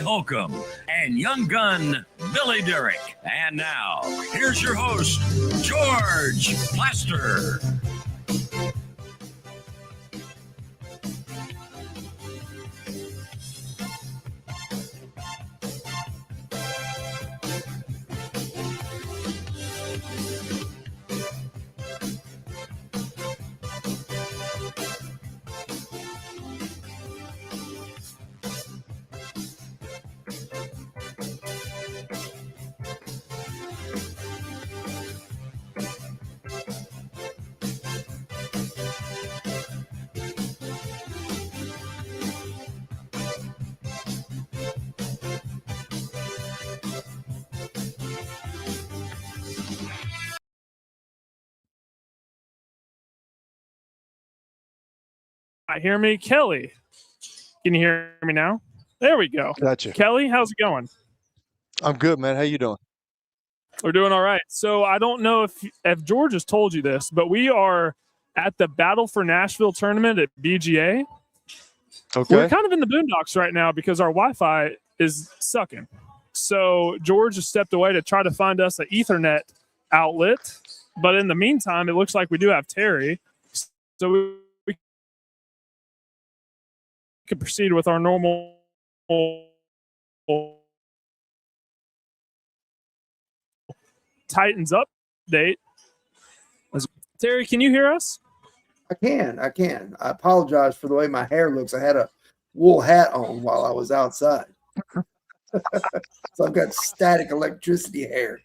Holcomb and young gun Billy Derrick. And now, here's your host, George Plaster. Hear me, Kelly? Can you hear me now? There we go. Gotcha. Kelly, how's it going? I'm good, man. How you doing? We're doing all right. So I don't know if George has told you this, but we are at the Battle for Nashville tournament at BGA. Okay. We're kind of in the boondocks right now because our Wi-Fi is sucking. So George has stepped away to try to find us an Ethernet outlet. But in the meantime, it looks like we do have Terry. So we could proceed with our normal Titans update. Terry, can you hear us? I can. I apologize for the way my hair looks. I had a wool hat on while I was outside. So I've got static electricity hair.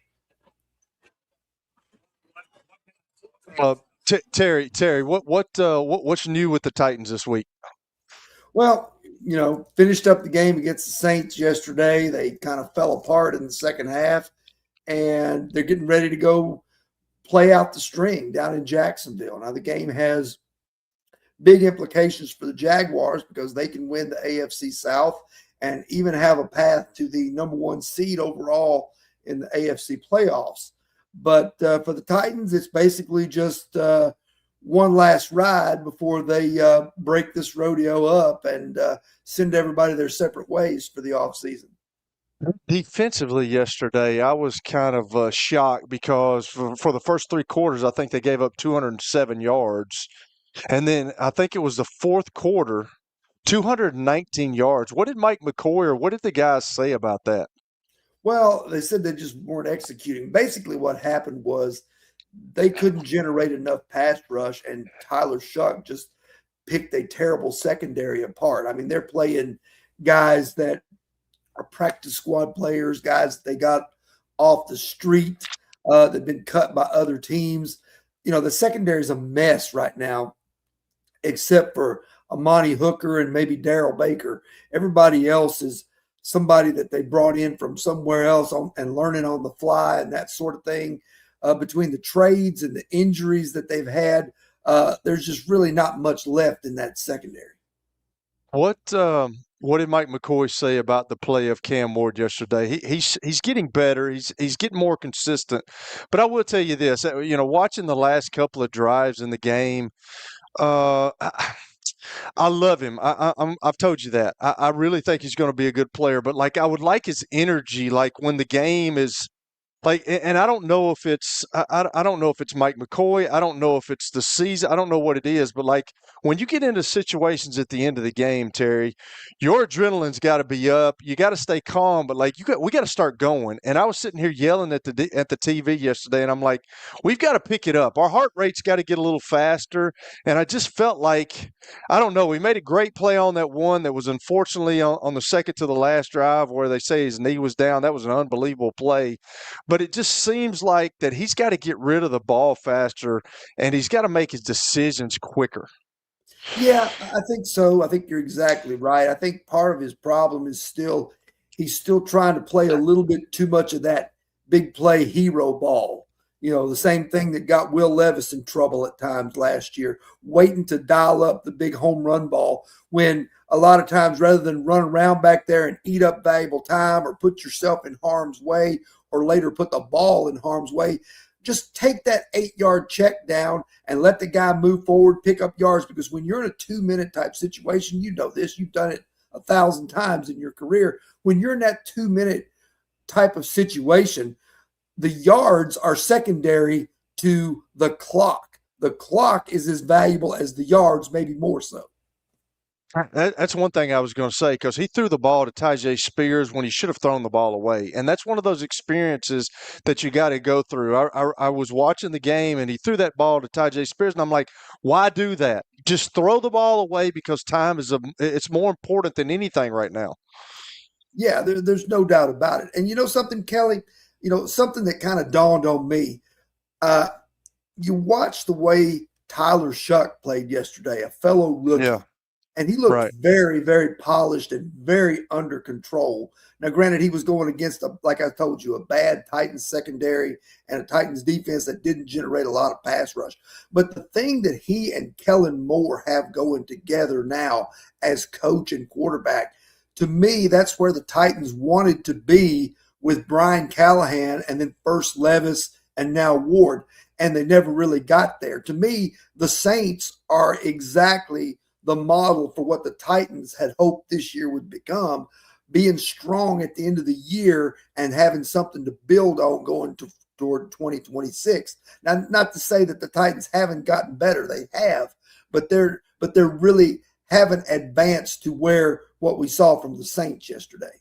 Terry, what's new with the Titans this week? Well, finished up the game against the Saints yesterday. They kind of fell apart in the second half, and they're getting ready to go play out the string down in Jacksonville. Now, the game has big implications for the Jaguars because they can win the AFC South and even have a path to the number one seed overall in the AFC playoffs. But for the Titans, it's basically just one last ride before they break this rodeo up and send everybody their separate ways for the offseason. Defensively yesterday, I was kind of shocked because for the first three quarters, I think they gave up 207 yards. And then I think it was the fourth quarter, 219 yards. What did Mike McCoy or what did the guys say about that? Well, they said they just weren't executing. Basically what happened was they couldn't generate enough pass rush, and Tyler Shuck just picked a terrible secondary apart. I mean, they're playing guys that are practice squad players, guys they got off the street, that've been cut by other teams. The secondary is a mess right now, except for Amani Hooker and maybe Darrell Baker. Everybody else is somebody that they brought in from somewhere else and learning on the fly and that sort of thing. Between the trades and the injuries that they've had, there's just really not much left in that secondary. What did Mike McCoy say about the play of Cam Ward yesterday? He's getting better. He's getting more consistent. But I will tell you this: watching the last couple of drives in the game, I love him. I've told you that. I really think he's going to be a good player. But I would like his energy, when the game is. And I don't know if it's I don't know if it's Mike McCoy. I don't know if it's the season. I don't know what it is. But when you get into situations at the end of the game, Terry, your adrenaline's got to be up. You got to stay calm. But we got to start going. And I was sitting here yelling at the TV yesterday, and I'm like, we've got to pick it up. Our heart rate's got to get a little faster. And I just felt like, I don't know. We made a great play on that one that was unfortunately on the second to the last drive where they say his knee was down. That was an unbelievable play. But it just seems like that he's got to get rid of the ball faster, and he's got to make his decisions quicker. Yeah, I think so. I think you're exactly right. I think part of his problem is he's still trying to play a little bit too much of that big play hero ball. The same thing that got Will Levis in trouble at times last year, waiting to dial up the big home run ball when a lot of times rather than run around back there and eat up valuable time or put yourself in harm's way or later put the ball in harm's way, just take that 8-yard check down and let the guy move forward, pick up yards, because when you're in a 2-minute type situation, you know this, you've done it 1,000 times in your career. When you're in that 2-minute type of situation, the yards are secondary to the clock. The clock is as valuable as the yards, maybe more so. That's one thing I was going to say, because he threw the ball to Tyjae Spears when he should have thrown the ball away. And that's one of those experiences that you got to go through. I was watching the game, and he threw that ball to Tyjae Spears, and I'm like, why do that? Just throw the ball away, because time it's more important than anything right now. Yeah, there's no doubt about it. And you know something, Kelly? Something that kind of dawned on me. You watch the way Tyler Shuck played yesterday, a fellow rookie. Yeah. And he looked Right. very, very polished and very under control. Now, granted, he was going against, like I told you, a bad Titans secondary and a Titans defense that didn't generate a lot of pass rush. But the thing that he and Kellen Moore have going together now as coach and quarterback, to me, that's where the Titans wanted to be with Brian Callahan and then first Levis and now Ward. And they never really got there. To me, the Saints are exactly the model for what the Titans had hoped this year would become, being strong at the end of the year and having something to build on going toward 2026. Now, not to say that the Titans haven't gotten better, they have, but they're really haven't advanced to where what we saw from the Saints yesterday.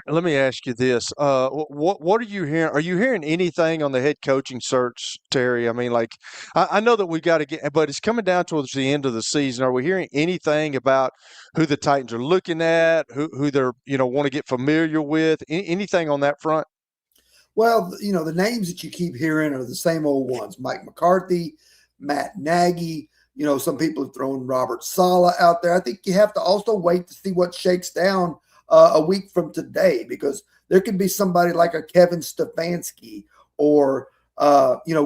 Let me ask you this. What are you hearing? Are you hearing anything on the head coaching search, Terry? I mean, like, I know that we got to get, but it's coming down towards the end of the season. Are we hearing anything about who the Titans are looking at, who they're, want to get familiar with? Anything on that front? Well, the names that you keep hearing are the same old ones: Mike McCarthy, Matt Nagy. Some people have thrown Robert Saleh out there. I think you have to also wait to see what shakes down a week from today, because there could be somebody like a Kevin Stefanski or,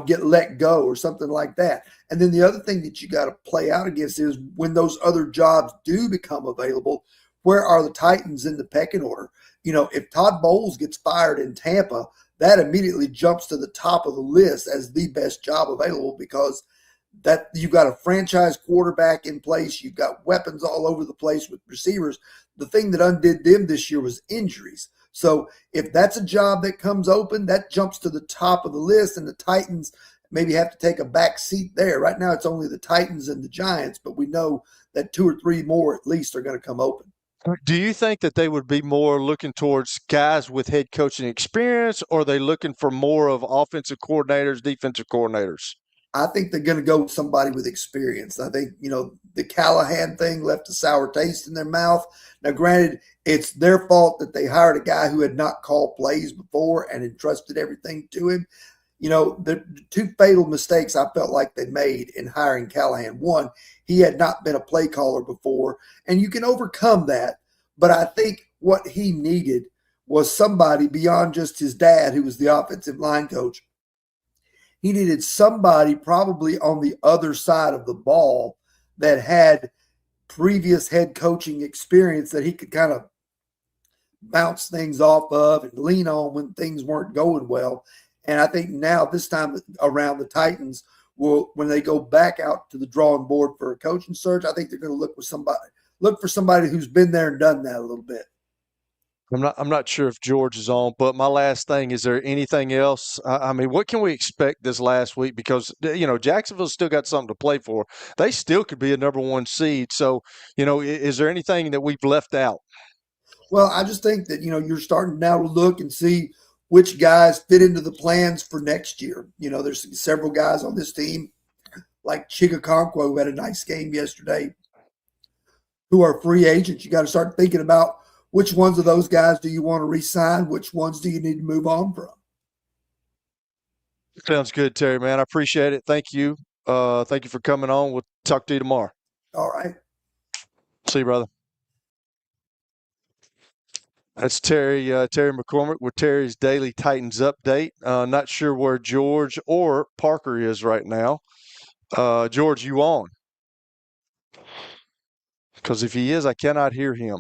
get let go or something like that. And then the other thing that you got to play out against is when those other jobs do become available, where are the Titans in the pecking order? If Todd Bowles gets fired in Tampa, that immediately jumps to the top of the list as the best job available, because that you've got a franchise quarterback in place. You've got weapons all over the place with receivers. The thing that undid them this year was injuries. So if that's a job that comes open, that jumps to the top of the list, and the Titans maybe have to take a back seat there. Right now it's only the Titans and the Giants, but we know that 2 or 3 more at least are going to come open. Do you think that they would be more looking towards guys with head coaching experience, or are they looking for more of offensive coordinators, defensive coordinators? I think they're going to go with somebody with experience. I think, the Callahan thing left a sour taste in their mouth. Now, granted, it's their fault that they hired a guy who had not called plays before and entrusted everything to him. The 2 fatal mistakes I felt like they made in hiring Callahan. One, he had not been a play caller before, and you can overcome that. But I think what he needed was somebody beyond just his dad, who was the offensive line coach. He needed somebody probably on the other side of the ball that had previous head coaching experience that he could kind of bounce things off of and lean on when things weren't going well. And I think now, this time around, the Titans will, when they go back out to the drawing board for a coaching search, I think they're going to look for somebody who's been there and done that a little bit. I'm not sure if George is on, but my last thing, is there anything else? I mean, what can we expect this last week? Because, Jacksonville's still got something to play for. They still could be a number 1 seed. So, is there anything that we've left out? Well, I just think that, you're starting now to look and see which guys fit into the plans for next year. There's several guys on this team, like Chigakonkwo, who had a nice game yesterday, who are free agents. You got to start thinking about which ones of those guys do you want to re-sign? Which ones do you need to move on from? Sounds good, Terry, man. I appreciate it. Thank you. Thank you for coming on. We'll talk to you tomorrow. All right. See you, brother. That's Terry McCormick with Terry's Daily Titans Update. Not sure where George or Parker is right now. George, you on? Because if he is, I cannot hear him.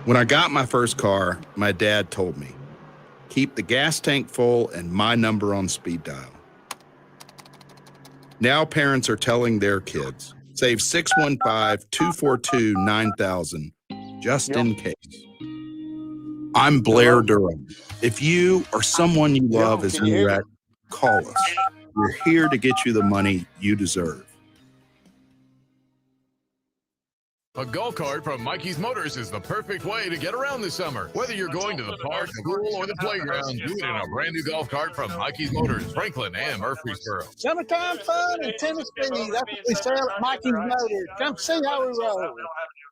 When I got my first car, my dad told me, keep the gas tank full and my number on speed dial. Now parents are telling their kids, save 615-242-9000 just in case. I'm Blair Durham. If you or someone you love is in a wreck, call us. We're here to get you the money you deserve. A golf cart from Mikey's Motors is the perfect way to get around this summer. Whether you're going to the park, school, or the playground, do it in a brand new golf cart from Mikey's Motors, Franklin and Murfreesboro. Summertime fun in Tennessee. That's what we sell at Mikey's Motors. Come see how we roll.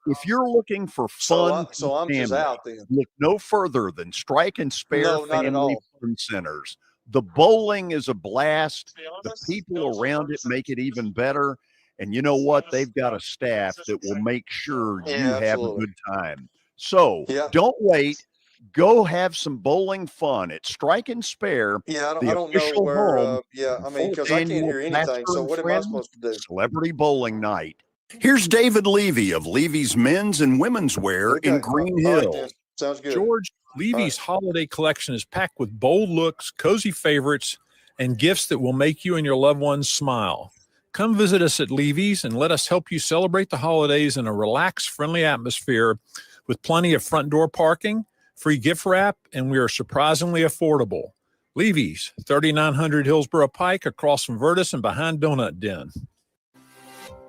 If you're looking for fun, so I'm just out then. look no further than Strike and Spare No, not at Family all. Fun Centers. The bowling is a blast. The people around it make it even better. And you know what? They've got a staff that will make sure you have absolutely. a good time. So don't wait. Go have some bowling fun at Strike and Spare. Yeah, I the don't know official where. home I mean, because I can't hear anything. So what am I supposed to do? Celebrity Bowling Night. Here's David Levy of Levy's Men's and Women's Wear in Green All right, Hill. then. Sounds good. George, Levy's holiday collection is packed with bold looks, cozy favorites, and gifts that will make you and your loved ones smile. Come visit us at Levy's and let us help you celebrate the holidays in a relaxed, friendly atmosphere with plenty of front door parking, free gift wrap, and we are surprisingly affordable. Levy's, 3900 Hillsborough Pike, across from Virtus and behind Donut Den.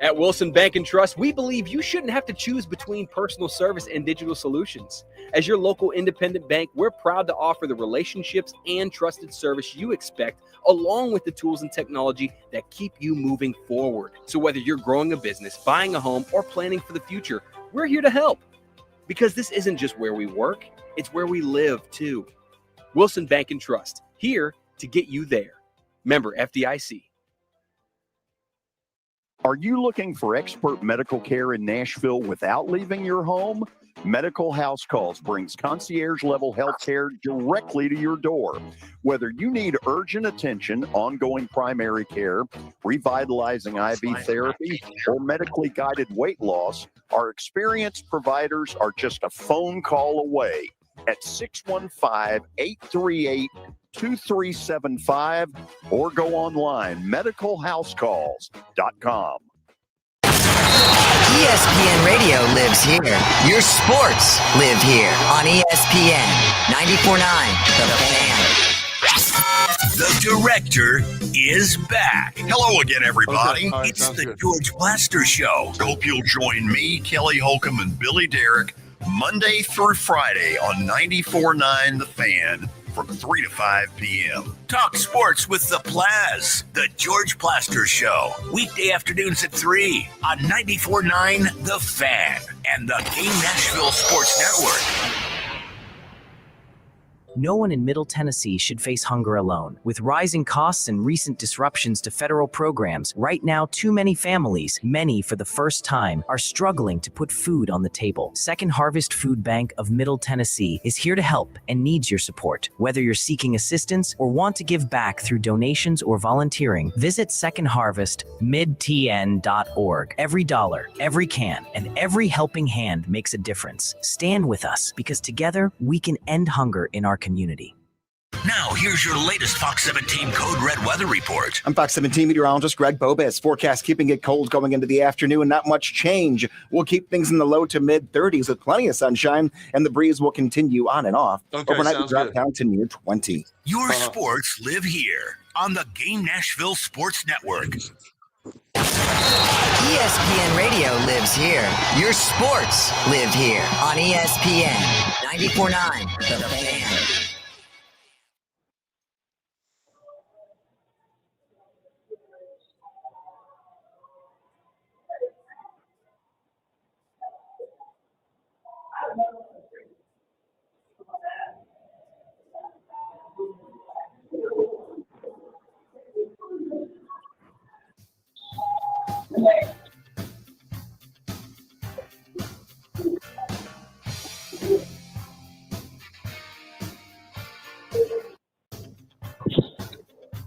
At Wilson Bank and Trust, we believe you shouldn't have to choose between personal service and digital solutions. As your local independent bank, we're proud to offer the relationships and trusted service you expect, along with the tools and technology that keep you moving forward. So whether you're growing a business, buying a home, or planning for the future, we're here to help. Because this isn't just where we work, it's where we live too. Wilson Bank and Trust, here to get you there. Member FDIC. Are you looking for expert medical care in Nashville without leaving your home? Medical House Calls brings concierge-level health care directly to your door. Whether you need urgent attention, ongoing primary care, revitalizing IV therapy, or medically guided weight loss, our experienced providers are just a phone call away at 615-838-2375 or go online, medicalhousecalls.com. ESPN Radio lives here. Your sports live here on ESPN 94.9 The Fan. The director is back. Hello again, everybody. Okay. All right, It's sounds the good. George Plaster Show. Hope you'll join me, Kelly Holcomb, and Billy Derrick Monday through Friday on 94.9 The Fan from 3 to 5 p.m. Talk sports with the Plaz, the George Plaster Show. Weekday afternoons at 3 on 94.9 The Fan and the Game Nashville Sports Network. No one in Middle Tennessee should face hunger alone. With rising costs and recent disruptions to federal programs, right now too many families, many for the first time, are struggling to put food on the table. Second Harvest Food Bank of Middle Tennessee is here to help and needs your support. Whether you're seeking assistance or want to give back through donations or volunteering, visit secondharvestmidtn.org. Every dollar, every can, and every helping hand makes a difference. Stand with us, because together we can end hunger in our community. Now, here's your latest Fox 17 Code Red weather report. I'm Fox 17 meteorologist Greg Bobes. Forecast keeping it cold going into the afternoon and not much change. We'll keep things in the low to mid 30s with plenty of sunshine, and the breeze will continue on and off. Overnight, we drop down to near 20. Your sports live here on the Game Nashville Sports Network. ESPN Radio lives here. Your sports live here on ESPN 94.9 The Fan.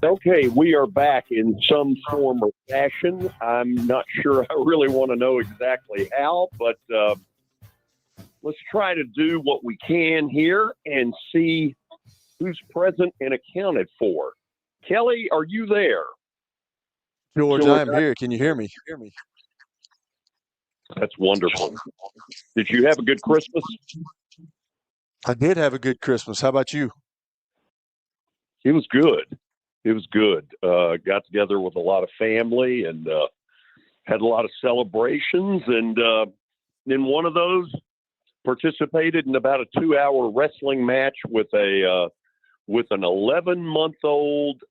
Okay, we are back in some form or fashion. I'm not sure I really want to know exactly how, but let's try to do what we can here and see who's present and accounted for. Kelly, are you there? George, I'm here. Can you hear me? That's wonderful. Did you have a good Christmas? I did have a good Christmas. How about you? It was good. It was good. Got together with a lot of family and had a lot of celebrations. And in one of those, participated in about a 2-hour wrestling match with an 11-month-old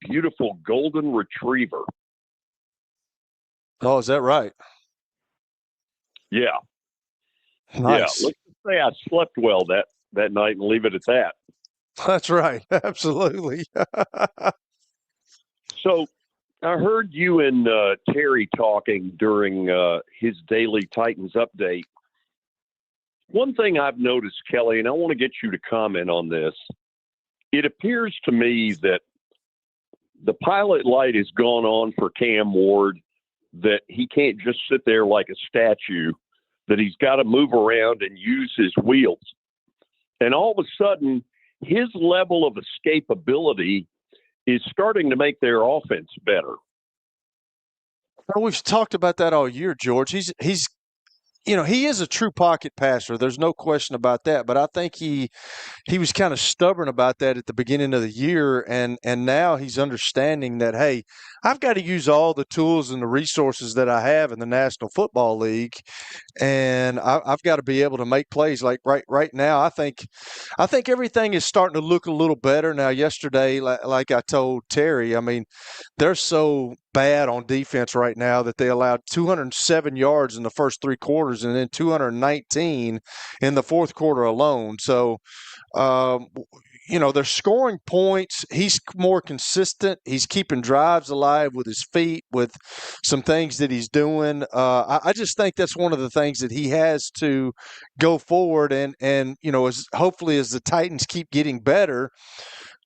beautiful golden retriever. Oh, is that right? Yeah. Nice. Yeah. Let's just say I slept well that night and leave it at that. That's right. Absolutely. So I heard you and Terry talking during his daily Titans update. One thing I've noticed, Kelly, and I want to get you to comment on this. It appears to me that the pilot light has gone on for Cam Ward, that he can't just sit there like a statue, that he's got to move around and use his wheels. And all of a sudden, his level of escapability is starting to make their offense better. Well, we've talked about that all year, George. He's he is a true pocket passer. There's no question about that. But I think he was kind of stubborn about that at the beginning of the year, and now he's understanding that, hey, I've got to use all the tools and the resources that I have in the National Football League, and I've got to be able to make plays. Like right now, I think everything is starting to look a little better now. Yesterday, like I told Terry, I mean, they're so bad on defense right now that they allowed 207 yards in the first 3 quarters and then 219 in the fourth quarter alone. So, they're scoring points. He's more consistent. He's keeping drives alive with his feet, with some things that he's doing. I just think that's one of the things that he has to go forward and hopefully as the Titans keep getting better,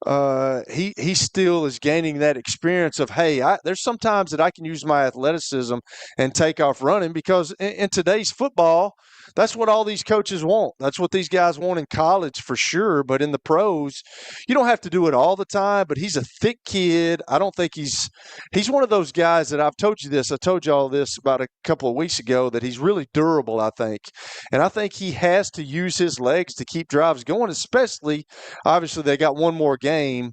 he still is gaining that experience of, hey, there's some times that I can use my athleticism and take off running, because in today's football, that's what all these coaches want. That's what these guys want in college for sure. But in the pros, you don't have to do it all the time. But he's a thick kid. I don't think he's one of those guys that I've told you this. I told you all this about a couple of weeks ago, that he's really durable, I think. And I think he has to use his legs to keep drives going, especially, obviously, they got one more game.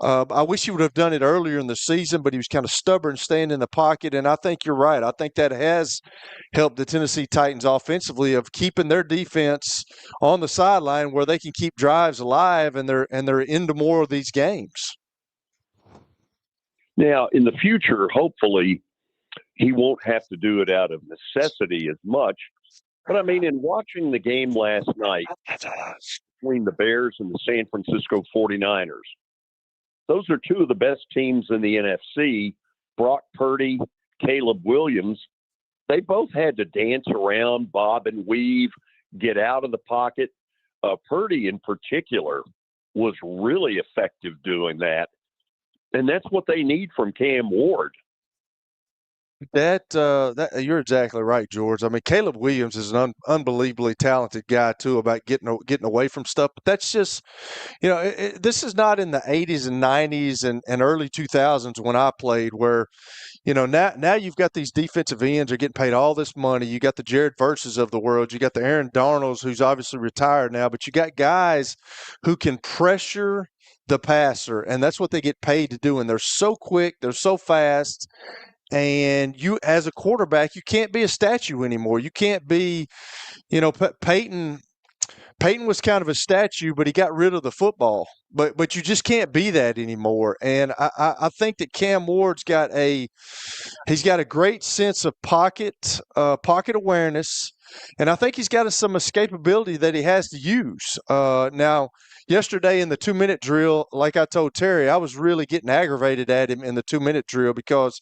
I wish he would have done it earlier in the season, but he was kind of stubborn staying in the pocket. And I think you're right. I think that has helped the Tennessee Titans offensively, of keeping their defense on the sideline where they can keep drives alive, and they're into more of these games. Now, in the future, hopefully, he won't have to do it out of necessity as much. But I mean, in watching the game last night, between the Bears and the San Francisco 49ers. Those are two of the best teams in the NFC. Brock Purdy, Caleb Williams, they both had to dance around, bob and weave, get out of the pocket. Purdy in particular was really effective doing that. And that's what they need from Cam Ward. That you're exactly right, George. I mean, Caleb Williams is an unbelievably talented guy too about getting away from stuff. But that's just, this is not in the 80s and 90s and early 2000s when I played, where, now you've got these defensive ends are getting paid all this money. You got the Jared Verses of the world. You got the Aaron Darnolds, who's obviously retired now, but you got guys who can pressure the passer, and that's what they get paid to do. And they're so quick, they're so fast. And you, as a quarterback, you can't be a statue anymore. You can't be, Peyton was kind of a statue, but he got rid of the football. But you just can't be that anymore. And I think that Cam Ward's got a great sense of pocket awareness, and I think he's got some escapability that he has to use. Now, yesterday in the 2-minute drill, like I told Terry, I was really getting aggravated at him in the 2-minute drill because,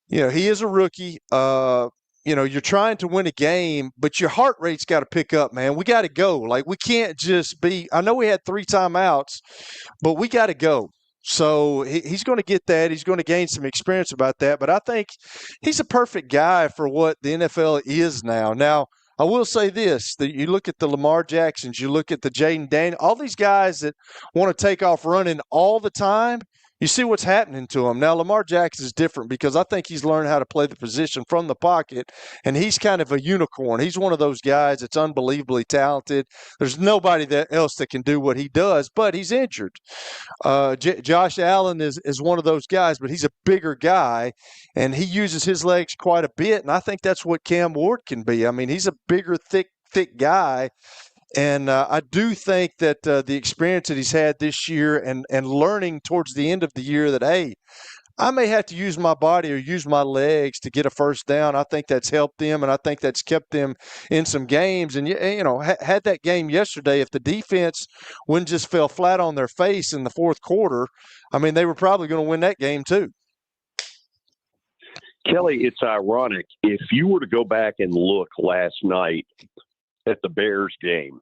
he is a rookie. You're trying to win a game, but your heart rate's got to pick up, man. We got to go. Like, we can't just be – I know we had 3 timeouts, but we got to go. So he's going to get that. He's going to gain some experience about that. But I think he's a perfect guy for what the NFL is now. Now, I will say this, that you look at the Lamar Jacksons, you look at the Jaden Daniels, all these guys that want to take off running all the time, you see what's happening to him. Now, Lamar Jackson is different because I think he's learned how to play the position from the pocket, and he's kind of a unicorn. He's one of those guys that's unbelievably talented. There's nobody else that can do what he does, but he's injured. Josh Allen is one of those guys, but he's a bigger guy, and he uses his legs quite a bit, and I think that's what Cam Ward can be. I mean, he's a bigger, thick guy. And I do think that the experience that he's had this year and learning towards the end of the year that, hey, I may have to use my body or use my legs to get a first down. I think that's helped them, and I think that's kept them in some games. And, had that game yesterday, if the defense wouldn't just fell flat on their face in the fourth quarter, I mean, they were probably going to win that game too. Kelly, it's ironic. If you were to go back and look last night at the Bears game,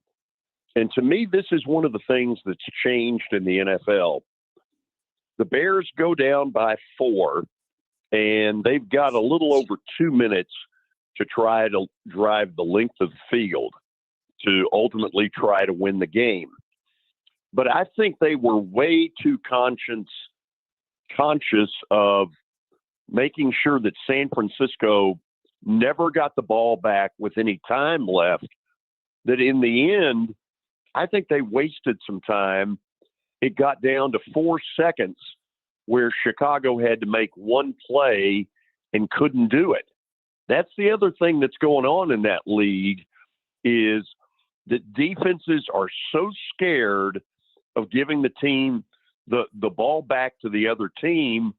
and to me, this is one of the things that's changed in the NFL. The Bears go down by 4, and they've got a little over 2 minutes to try to drive the length of the field to ultimately try to win the game. But I think they were way too conscious of making sure that San Francisco never got the ball back with any time left, that in the end, I think they wasted some time. It got down to 4 seconds where Chicago had to make one play and couldn't do it. That's the other thing that's going on in that league, is that defenses are so scared of giving the team the ball back to the other team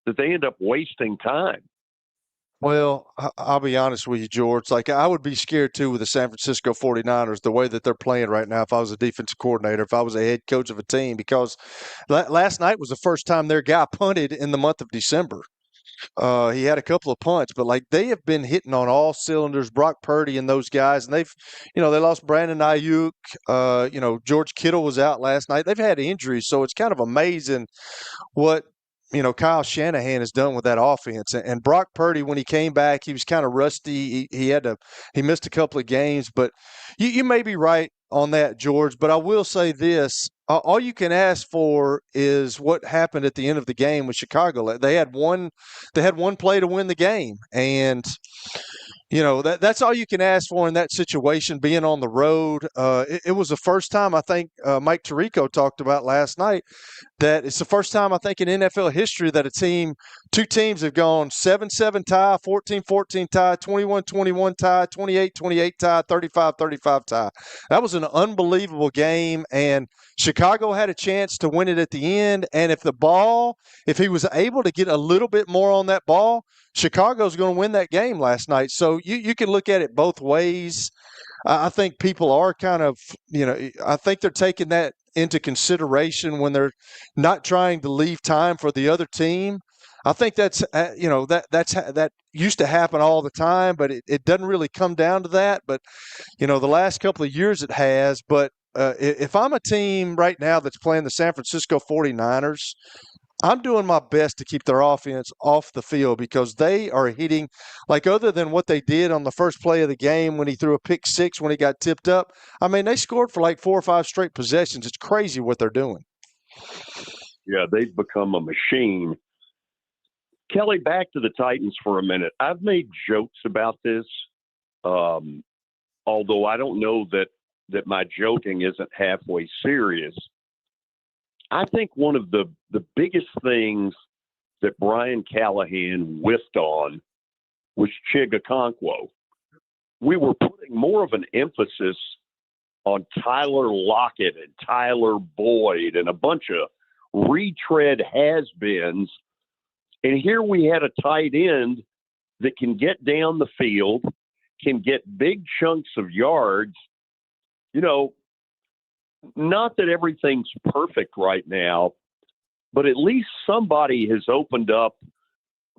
that they end up wasting time. Well, I'll be honest with you, George. Like, I would be scared, too, with the San Francisco 49ers, the way that they're playing right now, if I was a defensive coordinator, if I was a head coach of a team, because last night was the first time their guy punted in the month of December. He had a couple of punts, but, like, they have been hitting on all cylinders, Brock Purdy and those guys, and they've, they lost Brandon Ayuk. George Kittle was out last night. They've had injuries, so it's kind of amazing what Kyle Shanahan has done with that offense. And Brock Purdy, when he came back, he was kind of rusty. He missed a couple of games, but you may be right on that, George. But I will say this: all you can ask for is what happened at the end of the game with Chicago. They had one play to win the game, and that's all you can ask for in that situation, being on the road. It was the first time, I think, Mike Tirico talked about last night, that it's the first time, I think, in NFL history that two teams have gone 7-7 tie, 14-14 tie, 21-21 tie, 28-28 tie, 35-35 tie. That was an unbelievable game, and Chicago had a chance to win it at the end. And if he was able to get a little bit more on that ball, Chicago's going to win that game last night. So you can look at it both ways. I think people are kind of, I think they're taking that into consideration when they're not trying to leave time for the other team. I think that's, that used to happen all the time, but it doesn't really come down to that. But, the last couple of years it has. But if I'm a team right now that's playing the San Francisco 49ers, I'm doing my best to keep their offense off the field because they are hitting, like other than what they did on the first play of the game when he threw a pick six when he got tipped up. I mean, they scored for like 4 or 5 straight possessions. It's crazy what they're doing. Yeah, they've become a machine. Kelly, back to the Titans for a minute. I've made jokes about this, although I don't know that my joking isn't halfway serious. I think one of the biggest things that Brian Callahan whiffed on was Chigakonkwo. We were putting more of an emphasis on Tyler Lockett and Tyler Boyd and a bunch of retread has-beens. And here we had a tight end that can get down the field, can get big chunks of yards. Not that everything's perfect right now, but at least somebody has opened up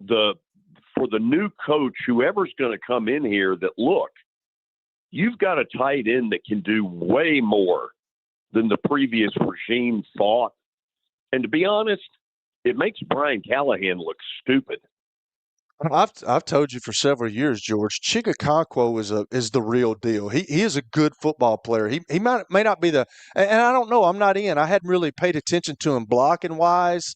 for the new coach, whoever's going to come in here, that look, you've got a tight end that can do way more than the previous regime thought. And to be honest, it makes Brian Callahan look stupid. I've told you for several years, George, Chigakonkwo is the real deal. He is a good football player. He may not be and I don't know. I'm not in. I hadn't really paid attention to him blocking wise.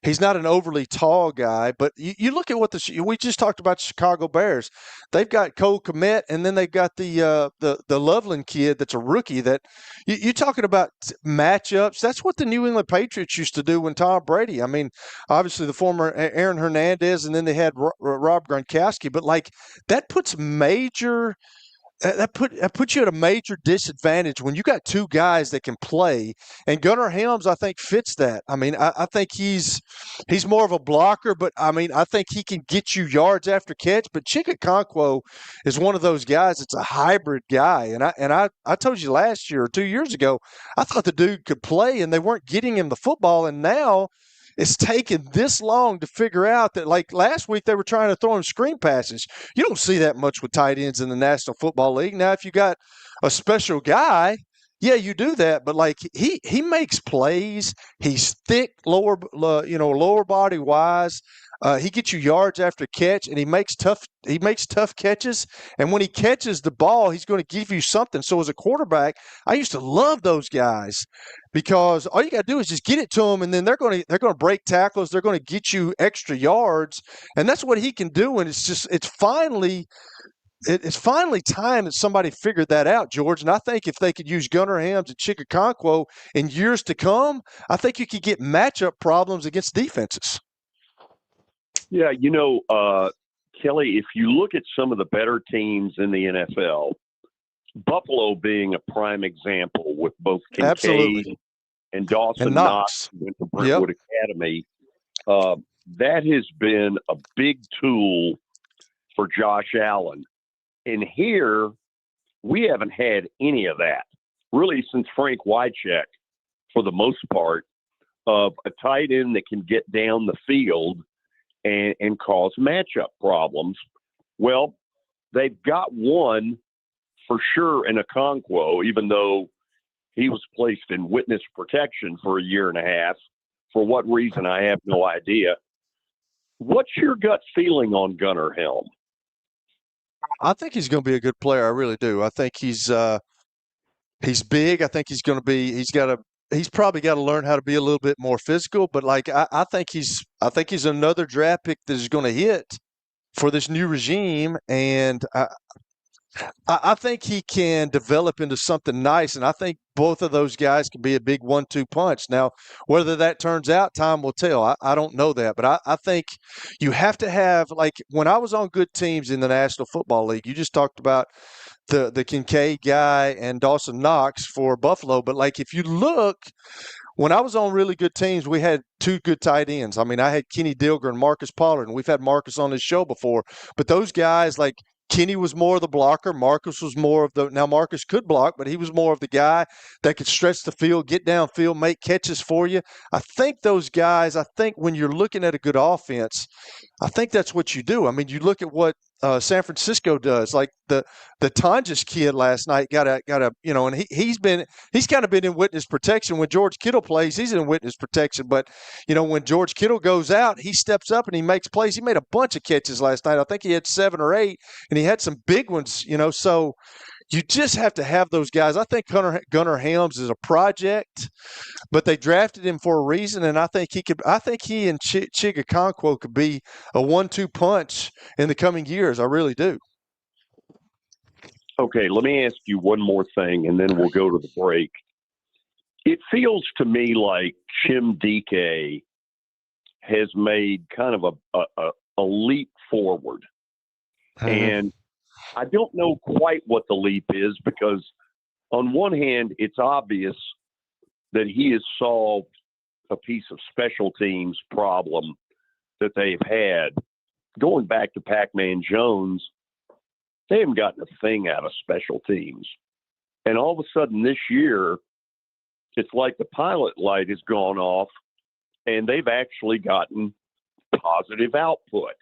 He's not an overly tall guy, but you look at what we just talked about the Chicago Bears. They've got Cole Kmet, and then they've got the Loveland kid that's a rookie. That you're talking about matchups. That's what the New England Patriots used to do when Tom Brady. I mean, obviously the former Aaron Hernandez, and then they had Rob Gronkowski, but like that puts you at a major disadvantage when you got two guys that can play. And Gunnar Helms, I think, fits that. I mean, I think he's more of a blocker, but I mean, I think he can get you yards after catch. But Chigakonkwo is one of those guys that's a hybrid guy. And I told you last year or 2 years ago, I thought the dude could play, and they weren't getting him the football. And now it's taken this long to figure out that, like last week, they were trying to throw him screen passes. You don't see that much with tight ends in the National Football League. Now, if you got a special guy, yeah, you do that. But like he makes plays. He's thick, lower body wise. He gets you yards after catch, and he makes tough catches. And when he catches the ball, he's going to give you something. So as a quarterback, I used to love those guys because all you got to do is just get it to them, and then they're going to break tackles. They're going to get you extra yards, and that's what he can do. And it's finally time that somebody figured that out, George. And I think if they could use Gunnar Helms and Chigakonkwo in years to come, I think you could get matchup problems against defenses. Yeah, Kelly, if you look at some of the better teams in the NFL, Buffalo being a prime example with both Kincaid and Dawson Knox went to Brentwood Academy, that has been a big tool for Josh Allen. And here, we haven't had any of that, really, since Frank Wycheck, for the most part, of a tight end that can get down the field and cause matchup problems. Well, they've got one for sure in Okonkwo, even though he was placed in witness protection for a year and a half. For what reason, I have no idea. What's your gut feeling on Gunnar Helm? I think he's going to be a good player. I really do. I think he's big. I think he's going to be. He's probably got to learn how to be a little bit more physical. But like I think he's another draft pick that is going to hit for this new regime, and I think he can develop into something nice. And I think both of those guys can be a big 1-2 punch. Now, whether that turns out, time will tell. I don't know that. But I think you have to have, like when I was on good teams in the National Football League, you just talked about the Kincaid guy and Dawson Knox for Buffalo. But like if you look, when I was on really good teams, we had two good tight ends. I mean, I had Kenny Dilger and Marcus Pollard, and we've had Marcus on this show before. But those guys, like Kenny was more of the blocker. Marcus was more of the – now Marcus could block, but he was more of the guy that could stretch the field, get downfield, make catches for you. I think those guys – I think when you're looking at a good offense, I think that's what you do. I mean, you look at what San Francisco does. Like the Tonjes kid last night got a and he's kind of been in witness protection. When George Kittle plays, he's in witness protection. But when George Kittle goes out, he steps up and he makes plays. He made a bunch of catches last night. I think he had 7 or 8, and he had some big ones. So you just have to have those guys. I think Gunnar Helms is a project, but they drafted him for a reason, and I think he and Chiga Okonkwo could be a 1-2 punch in the coming years. I really do. Okay, let me ask you one more thing, and then we'll go to the break. It feels to me like Chim Dike has made kind of a leap forward, and I don't know quite what the leap is, because on one hand, it's obvious that he has solved a piece of special teams problem that they've had. Going back to Pac-Man Jones, they haven't gotten a thing out of special teams. And all of a sudden this year, it's like the pilot light has gone off and they've actually gotten positive output.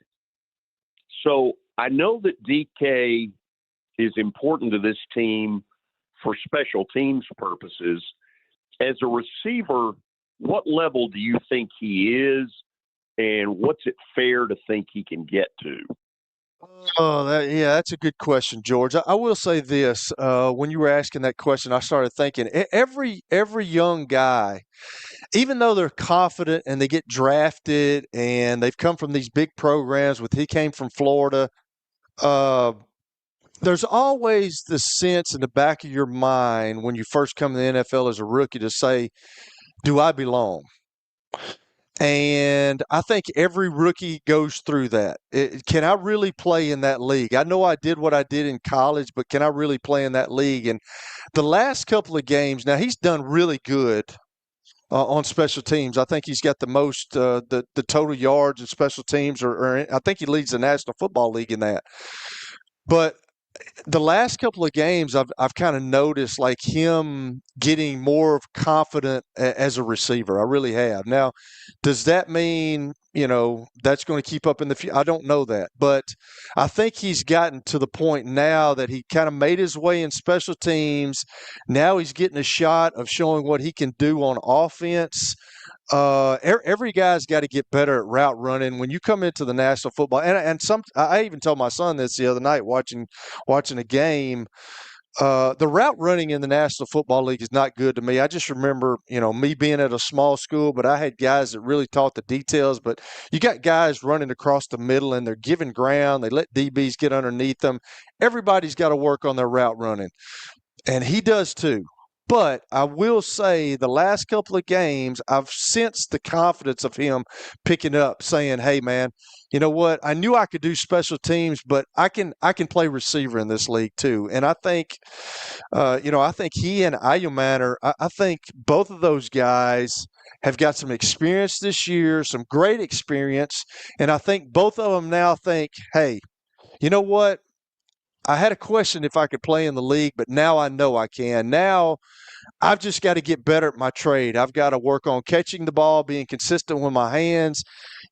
So I know that DK is important to this team for special teams purposes. As a receiver, what level do you think he is, and what's it fair to think he can get to? That's a good question, George. I will say this. When you were asking that question, I started thinking every young guy, even though they're confident and they get drafted and they've come from these big programs, he came from Florida, there's always the sense in the back of your mind when you first come to the NFL as a rookie to say, do I belong? And I think every rookie goes through that. Can I really play in that league? I know I did what I did in college, but can I really play in that league? And the last couple of games, now he's done really good on special teams. I think he's got the most, the total yards in special teams, or I think he leads the National Football League in that. But the last couple of games, I've kind of noticed like him getting more confident as a receiver. I really have. Now, does that mean that's going to keep up in the future? I don't know that, but I think he's gotten to the point now that he kind of made his way in special teams. Now he's getting a shot of showing what he can do on offense. Every guy's got to get better at route running. When you come into the National Football, I even told my son this the other night watching a game. The route running in the National Football League is not good to me. I just remember, me being at a small school, but I had guys that really taught the details. But you got guys running across the middle and they're giving ground. They let DBs get underneath them. Everybody's got to work on their route running, and he does too. But I will say the last couple of games, I've sensed the confidence of him picking up, saying, hey, man, you know what? I knew I could do special teams, but I can play receiver in this league too. And I think, I think he and Ayuman I think both of those guys have got some experience this year, some great experience. And I think both of them now think, hey, you know what? I had a question if I could play in the league, but now I know I can. Now I've just got to get better at my trade. I've got to work on catching the ball, being consistent with my hands.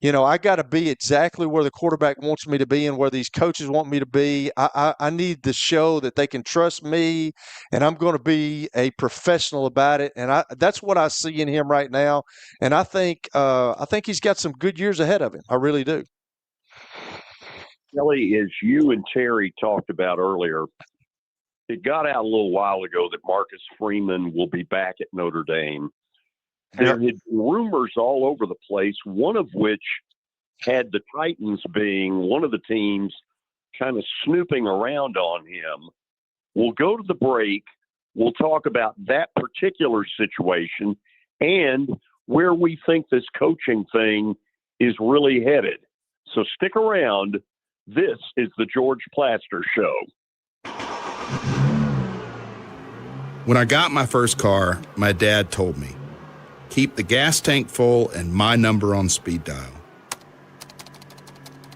I got to be exactly where the quarterback wants me to be and where these coaches want me to be. I need to show that they can trust me, and I'm going to be a professional about it. And that's what I see in him right now. And I think he's got some good years ahead of him. I really do. Kelly, as you and Terry talked about earlier, it got out a little while ago that Marcus Freeman will be back at Notre Dame. There had been rumors all over the place, one of which had the Titans being one of the teams kind of snooping around on him. We'll go to the break. We'll talk about that particular situation and where we think this coaching thing is really headed. So stick around. This is the George Plaster Show. When I got my first car, my dad told me, keep the gas tank full and my number on speed dial.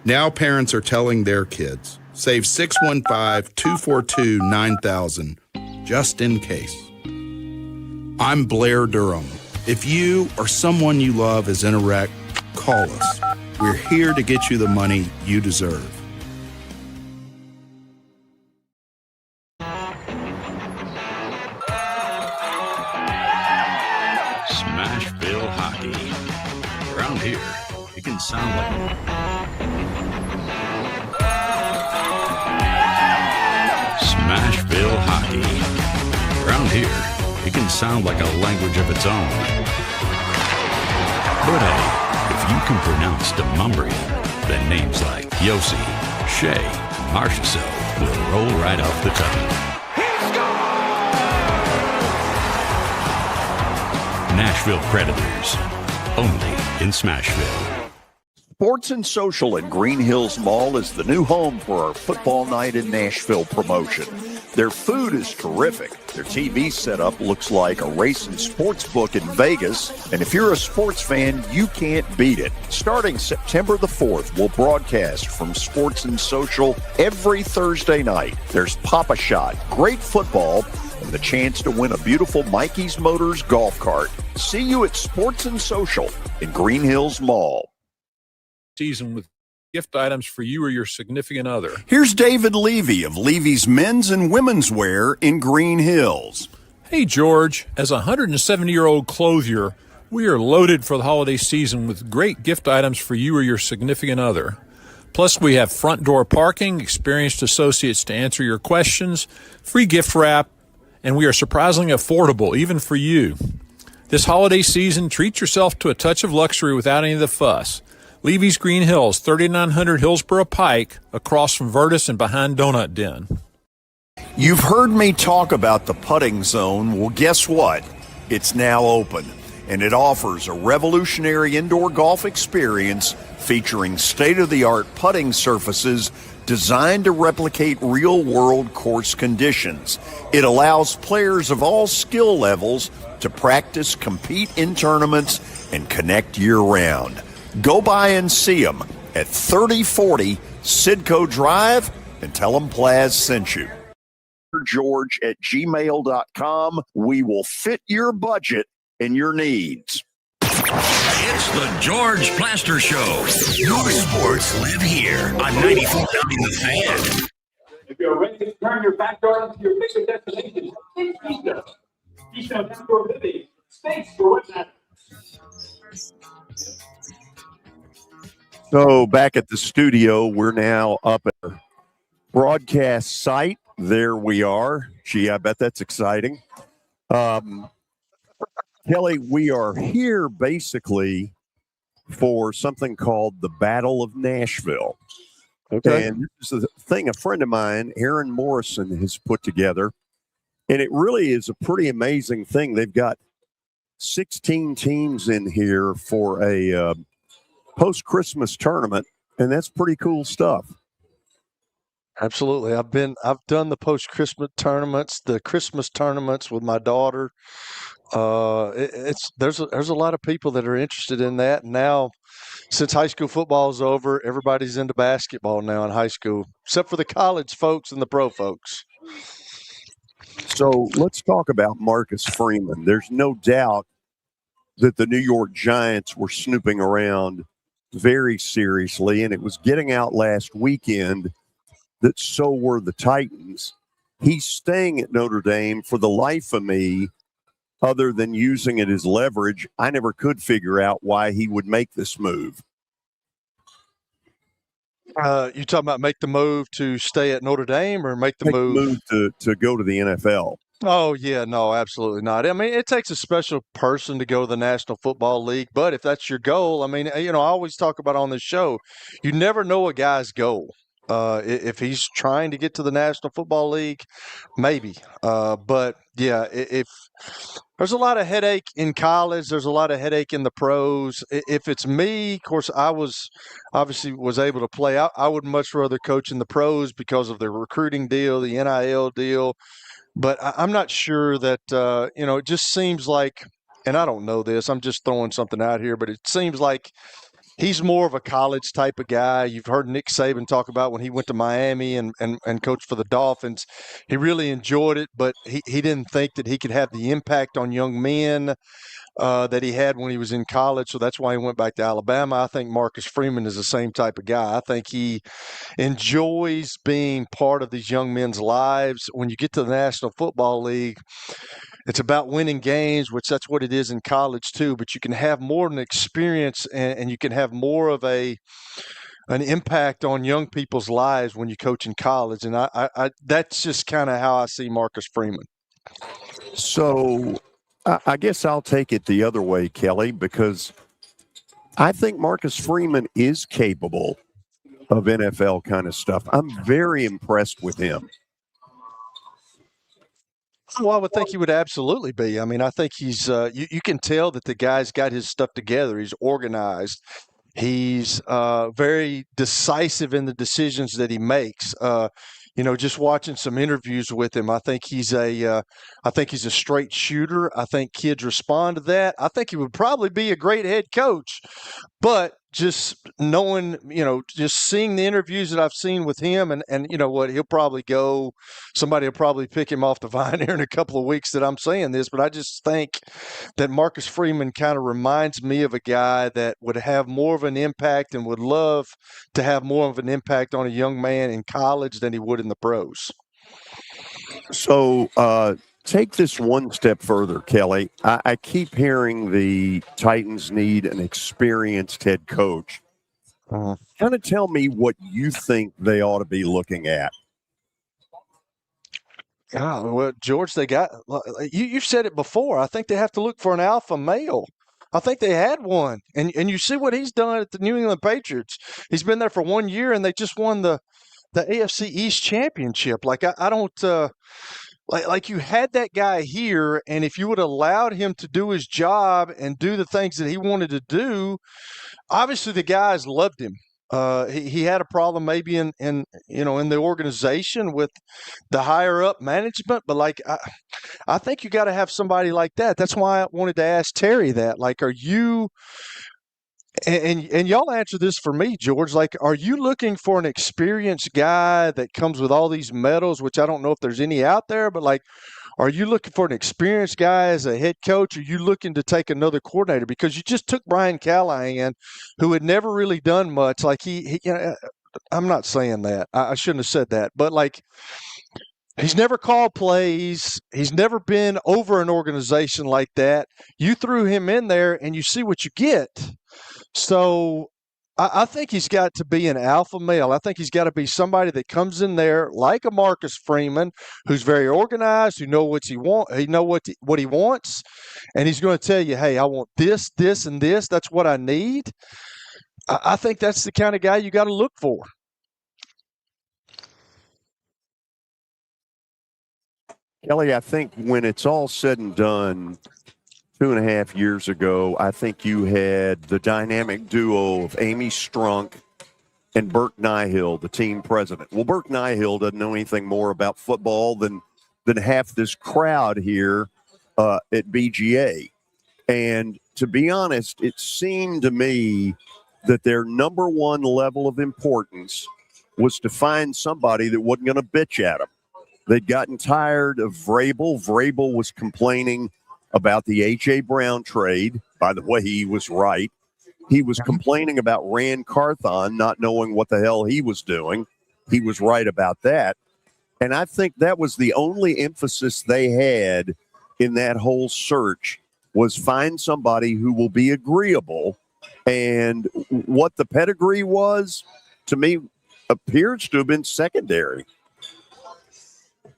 Now parents are telling their kids, Save 615-242-9000 just in case. I'm Blair Durham. If you or someone you love is in a wreck, call us. We're here to get you the money you deserve. Smashville hockey. Around here, it can sound like Smashville hockey. Around here, it can sound like a language of its own. But hey, if you can pronounce Demumbrian, then names like Yossi, Shea, Marchessault will roll right off the tongue. Nashville Predators, only in Smashville. Sports and Social at Green Hills Mall is the new home for our Football Night in Nashville promotion. Their food is terrific. Their TV setup looks like a racing sports book in Vegas. And if you're a sports fan, you can't beat it. Starting September the 4th, we'll broadcast from Sports and Social every Thursday night. There's Pop-A-Shot, great football, and the chance to win a beautiful Mikey's Motors golf cart. See you at Sports and Social in Green Hills Mall. Season with gift items for you or your significant other. Here's David Levy of Levy's Men's and Women's Wear in Green Hills. Hey, George, as a 170-year-old clothier, we are loaded for the holiday season with great gift items for you or your significant other. Plus, we have front door parking, experienced associates to answer your questions, free gift wrap, and we are surprisingly affordable, even for you. This holiday season, treat yourself to a touch of luxury without any of the fuss. Levy's Green Hills, 3900 Hillsborough Pike, across from Virtus and behind Donut Den. You've heard me talk about the putting zone. Well, guess what? It's now open, and it offers a revolutionary indoor golf experience featuring state-of-the-art putting surfaces designed to replicate real-world course conditions. It allows players of all skill levels to practice, compete in tournaments, and connect year-round. Go by and see them at 3040 Sidco Drive and tell them Plaz sent you. George@gmail.com. We will fit your budget and your needs. It's the George Plaster Show. Your sports live here on 94.9 The Fan. If you're ready to turn your backyard into your picnic destination, it's Pizza. Pizza Outdoor Living. Thanks for what matters. So back at the studio, we're now up at our broadcast site. There we are. Gee, I bet that's exciting. Kelly, we are here basically for something called the Battle of Nashville. Okay. And this is a thing a friend of mine, Aaron Morrison, has put together. And it really is a pretty amazing thing. They've got 16 teams in here for a post-Christmas tournament, and that's pretty cool stuff. Absolutely. I've done the post-Christmas tournaments, the Christmas tournaments with my daughter. There's a lot of people that are interested in that. And now, since high school football is over, everybody's into basketball now in high school, except for the college folks and the pro folks. So let's talk about Marcus Freeman. There's no doubt that the New York Giants were snooping around very seriously, and it was getting out last weekend that so were the Titans. He's staying at Notre Dame. For the life of me, other than using it as leverage, I never could figure out why he would make this move. You talking about make the move to stay at Notre Dame or make the move to go to the NFL? Oh, yeah, no, absolutely not. I mean, it takes a special person to go to the National Football League, but if that's your goal, I mean, I always talk about on this show, you never know a guy's goal. If he's trying to get to the National Football League, maybe. But, yeah, if there's a lot of headache in college, there's a lot of headache in the pros. If it's me, of course, I was able to play. I would much rather coach in the pros because of the recruiting deal, the NIL deal. But I'm not sure that, it just seems like, and I don't know this, I'm just throwing something out here, but it seems like he's more of a college type of guy. You've heard Nick Saban talk about when he went to Miami and coached for the Dolphins. He really enjoyed it, but he didn't think that he could have the impact on young men that he had when he was in college. So that's why he went back to Alabama. I think Marcus Freeman is the same type of guy. I think he enjoys being part of these young men's lives. When you get to the National Football League, it's about winning games, which that's what it is in college too. But you can have more of an experience and you can have more of an impact on young people's lives when you coach in college. And I that's just kind of how I see Marcus Freeman. So I guess I'll take it the other way, Kelly, because I think Marcus Freeman is capable of NFL kind of stuff. I'm very impressed with him. Well, I would think he would absolutely be. I mean, I think he's you can tell that the guy's got his stuff together. He's organized. He's very decisive in the decisions that he makes. Just watching some interviews with him, I think he's a straight shooter. I think kids respond to that. I think he would probably be a great head coach. But just knowing, just seeing the interviews that I've seen with him and you know what, he'll probably go, somebody will probably pick him off the vine here in a couple of weeks that I'm saying this, but I just think that Marcus Freeman kind of reminds me of a guy that would have more of an impact and would love to have more of an impact on a young man in college than he would in the pros. So take this one step further, Kelly. I keep hearing the Titans need an experienced head coach. Kind of tell me what you think they ought to be looking at. Oh, well, George, they got you've said it before. I think they have to look for an alpha male. I think they had one, and you see what he's done at the New England Patriots. He's been there for 1 year, and they just won the AFC East championship. Like I don't. Like you had that guy here, and if you would have allowed him to do his job and do the things that he wanted to do, obviously the guys loved him. He had a problem maybe in the organization with the higher up management, but like I think you got to have somebody like that. That's why I wanted to ask Terry that. Like, are you? And y'all answer this for me, George. Like, are you looking for an experienced guy that comes with all these medals, which I don't know if there's any out there, but like, are you looking for an experienced guy as a head coach? Or are you looking to take another coordinator? Because you just took Brian Callahan, who had never really done much. Like I'm not saying that. I shouldn't have said that. But like, he's never called plays. He's never been over an organization like that. You threw him in there, and you see what you get. So I think he's got to be an alpha male. I think he's got to be somebody that comes in there like a Marcus Freeman, who's very organized, who knows what he wants, and he's going to tell you, hey, I want this, this, and this. That's what I need. I think that's the kind of guy you got to look for. Kelly, I think when it's all said and done, 2.5 years ago, I think you had the dynamic duo of Amy Strunk and Burke Nihill, the team president. Well, Burke Nihill doesn't know anything more about football than half this crowd here at BGA. And to be honest, it seemed to me that their number one level of importance was to find somebody that wasn't going to bitch at them. They'd gotten tired of Vrabel. Vrabel was complaining about the A.J. Brown trade. By the way, he was right. He was complaining about Rand Carthon not knowing what the hell he was doing. He was right about that. And I think that was the only emphasis they had in that whole search was find somebody who will be agreeable. And what the pedigree was, to me, appears to have been secondary.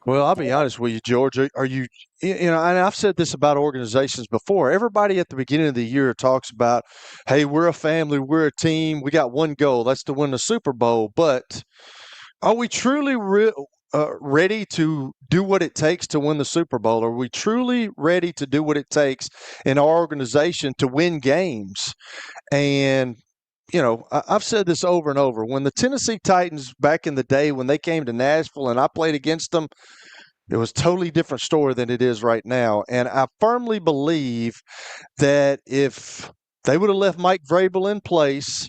Well, I'll be honest with you, George. Are you, and I've said this about organizations before. Everybody at the beginning of the year talks about, hey, we're a family, we're a team, we got one goal, that's to win the Super Bowl. But are we truly ready to do what it takes to win the Super Bowl? Are we truly ready to do what it takes in our organization to win games? And I've said this over and over. When the Tennessee Titans back in the day, when they came to Nashville and I played against them, it was a totally different story than it is right now. And I firmly believe that if they would have left Mike Vrabel in place,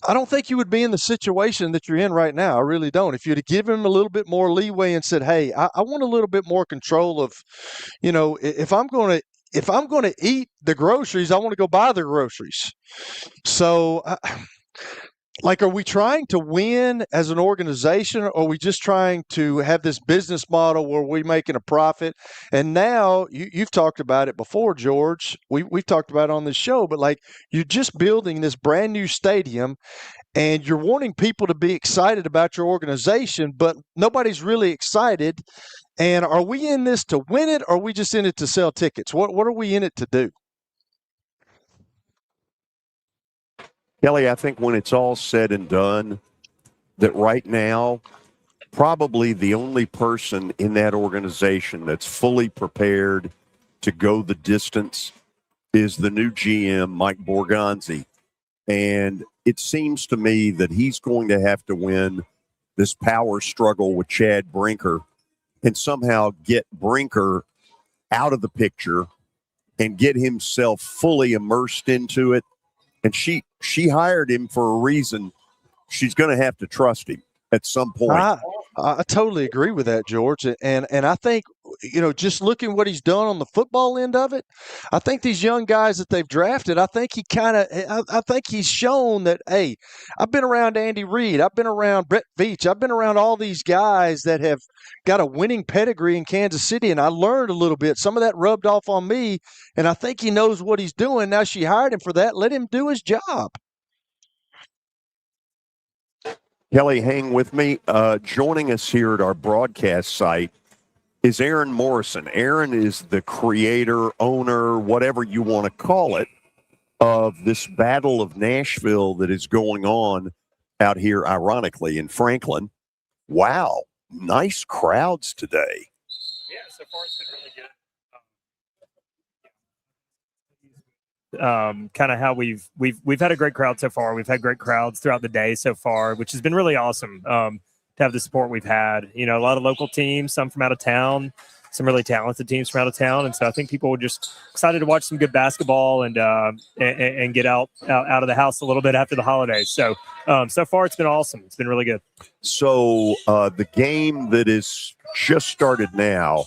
I don't think you would be in the situation that you're in right now. I really don't. If you'd have given him a little bit more leeway and said, "Hey, I want a little bit more control of, if I'm going to eat the groceries, I want to go buy the groceries." So, are we trying to win as an organization, or are we just trying to have this business model where we're making a profit? And now you've talked about it before, George. We've talked about it on this show, but you're just building this brand new stadium, and you're wanting people to be excited about your organization, but nobody's really excited. And are we in this to win it, or are we just in it to sell tickets? What are we in it to do? Kelly, I think when it's all said and done, that right now, probably the only person in that organization that's fully prepared to go the distance is the new GM, Mike Borgonzi. And it seems to me that he's going to have to win this power struggle with Chad Brinker and somehow get Brinker out of the picture and get himself fully immersed into it. And she hired him for a reason. She's going to have to trust him at some point. I totally agree with that, George. And I think, just looking what he's done on the football end of it, I think these young guys that they've drafted, I think he's shown that, hey, I've been around Andy Reid. I've been around Brett Veach. I've been around all these guys that have got a winning pedigree in Kansas City, and I learned a little bit. Some of that rubbed off on me, and I think he knows what he's doing. Now she hired him for that. Let him do his job. Kelly, hang with me. Joining us here at our broadcast site is Aaron Morrison. Aaron is the creator, owner, whatever you want to call it, of this Battle of Nashville that is going on out here, ironically, in Franklin. Wow, nice crowds today. Yeah, so far it's been really good. Kind of how we've had a great crowd so far. We've had great crowds throughout the day so far, which has been really awesome to have the support we've had. A lot of local teams, some from out of town, some really talented teams from out of town, and so I think people were just excited to watch some good basketball and get out of the house a little bit after the holidays. So so far it's been awesome. It's been really good. So the game that is just started now,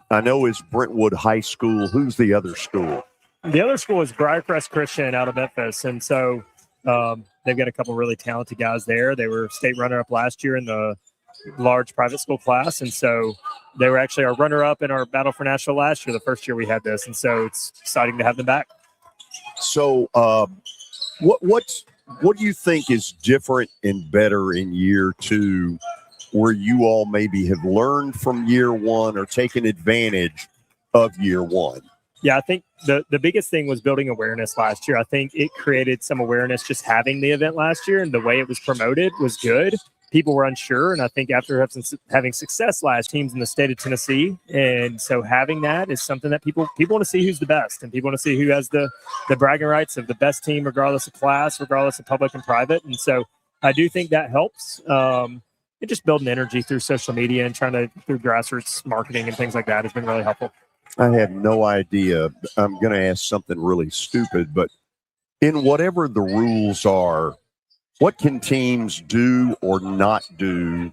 I know is Brentwood High School. Who's the other school? The other school is Briarcrest Christian out of Memphis, and so they've got a couple really talented guys there. They were state runner-up last year in the large private school class, and so they were actually our runner-up in our Battle for Nashville last year, the first year we had this, and so it's exciting to have them back. So what do you think is different and better in year two, where you all maybe have learned from year one or taken advantage of year one? Yeah, I think the biggest thing was building awareness last year. I think it created some awareness just having the event last year, and the way it was promoted was good. People were unsure, and I think after having success last teams in the state of Tennessee, and so having that is something that people want to see who's the best, and people want to see who has the bragging rights of the best team, regardless of class, regardless of public and private. And so I do think that helps. It just building energy through social media and through grassroots marketing and things like that has been really helpful. I have no idea. I'm going to ask something really stupid, but in whatever the rules are, what can teams do or not do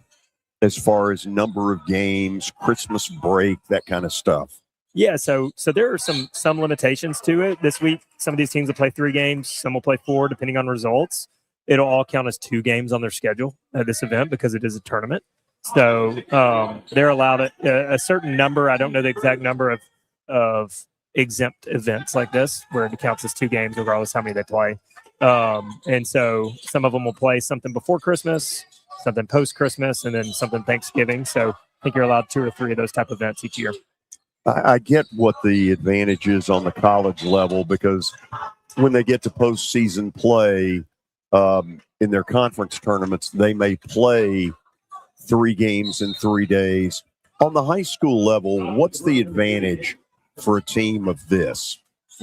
as far as number of games, Christmas break, that kind of stuff? Yeah, so there are some limitations to it. This week, some of these teams will play 3 games, some will play 4, depending on results. It'll all count as 2 games on their schedule at this event because it is a tournament. So they're allowed a certain number. I don't know the exact number of exempt events like this, where it counts as 2 games, regardless how many they play. And so some of them will play something before Christmas, something post-Christmas, and then something Thanksgiving. So I think you're allowed 2 or 3 of those type of events each year. I get what the advantage is on the college level, because when they get to postseason play in their conference tournaments, they may play 3 games in 3 days. On the high school level, what's the advantage for a team of this?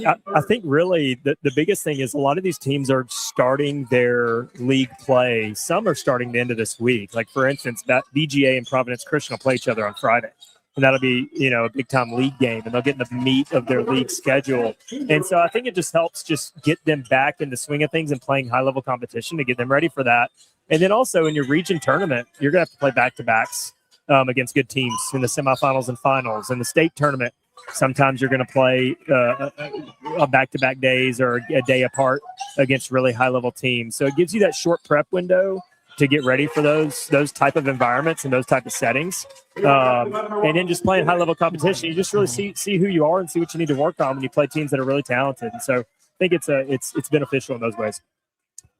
I think really the biggest thing is a lot of these teams are starting their league play. Some are starting the end of this week. Like, for instance, that BGA and Providence Christian will play each other on Friday. and that'll be, a big time league game, and they'll get in the meat of their league schedule. And so I think it just helps just get them back in the swing of things and playing high level competition to get them ready for that. And then also in your region tournament, you're going to have to play back-to-backs against good teams in the semifinals and finals. In the state tournament, sometimes you're going to play a back-to-back days or a day apart against really high-level teams. So it gives you that short prep window to get ready for those type of environments and those type of settings. And then just playing high-level competition, you just really see who you are and see what you need to work on when you play teams that are really talented. And so I think it's beneficial in those ways.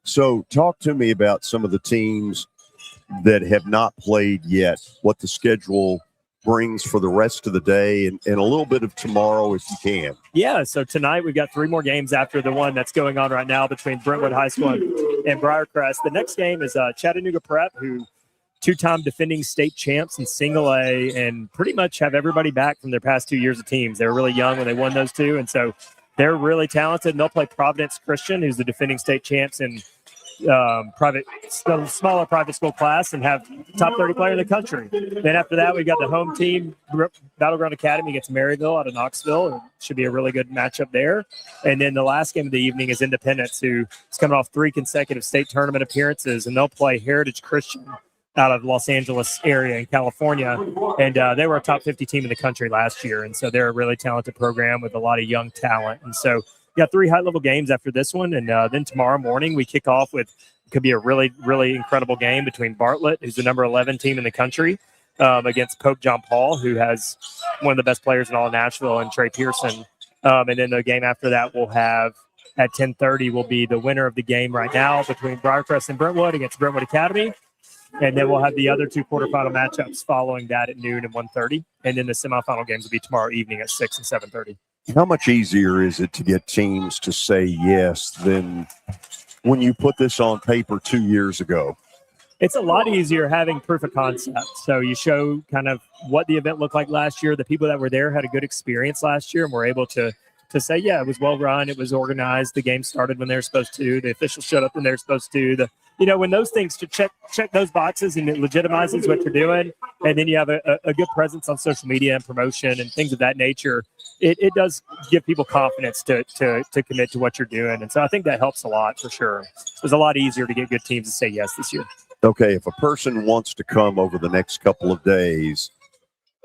So talk to me about some of the teams that have not played yet, what the schedule brings for the rest of the day and a little bit of tomorrow if you can. Yeah, so tonight we've got 3 more games after the one that's going on right now between Brentwood High School and Briarcrest. The next game is Chattanooga Prep, who 2-time defending state champs in single A and pretty much have everybody back from their past 2 years of teams. They were really young when they won those 2, and so they're really talented, and they'll play Providence Christian, who's the defending state champs in smaller private school class, and have top 30 player in the country. Then after that, we got the home team, Battleground Academy against Maryville out of Knoxville. It should be a really good matchup there. And then the last game of the evening is Independence, who is coming off 3 consecutive state tournament appearances, and they'll play Heritage Christian out of Los Angeles area in California. And they were a top 50 team in the country last year. And so they're a really talented program with a lot of young talent. And so we got 3 high-level games after this one. And then tomorrow morning we kick off with, could be a really, really incredible game between Bartlett, who's the number 11 team in the country, against Pope John Paul, who has one of the best players in all of Nashville, and Trey Pearson. And then the game after that we'll have at 10:30 will be the winner of the game right now between Briarcrest and Brentwood against Brentwood Academy. And then we'll have the other 2 quarterfinal matchups following that at noon and 1:30. And then the semifinal games will be tomorrow evening at 6 and 7:30. How much easier is it to get teams to say yes than when you put this on paper 2 years ago? It's a lot easier having proof of concept. So you show kind of what the event looked like last year. The people that were there had a good experience last year and were able to say, yeah, it was well run, it was organized, the game started when they were supposed to, the officials showed up when they were supposed to. When those things to check those boxes, and it legitimizes what you're doing, and then you have a good presence on social media and promotion and things of that nature, it does give people confidence to commit to what you're doing. And so I think that helps a lot for sure. It was a lot easier to get good teams to say yes this year. Okay, if a person wants to come over the next couple of days,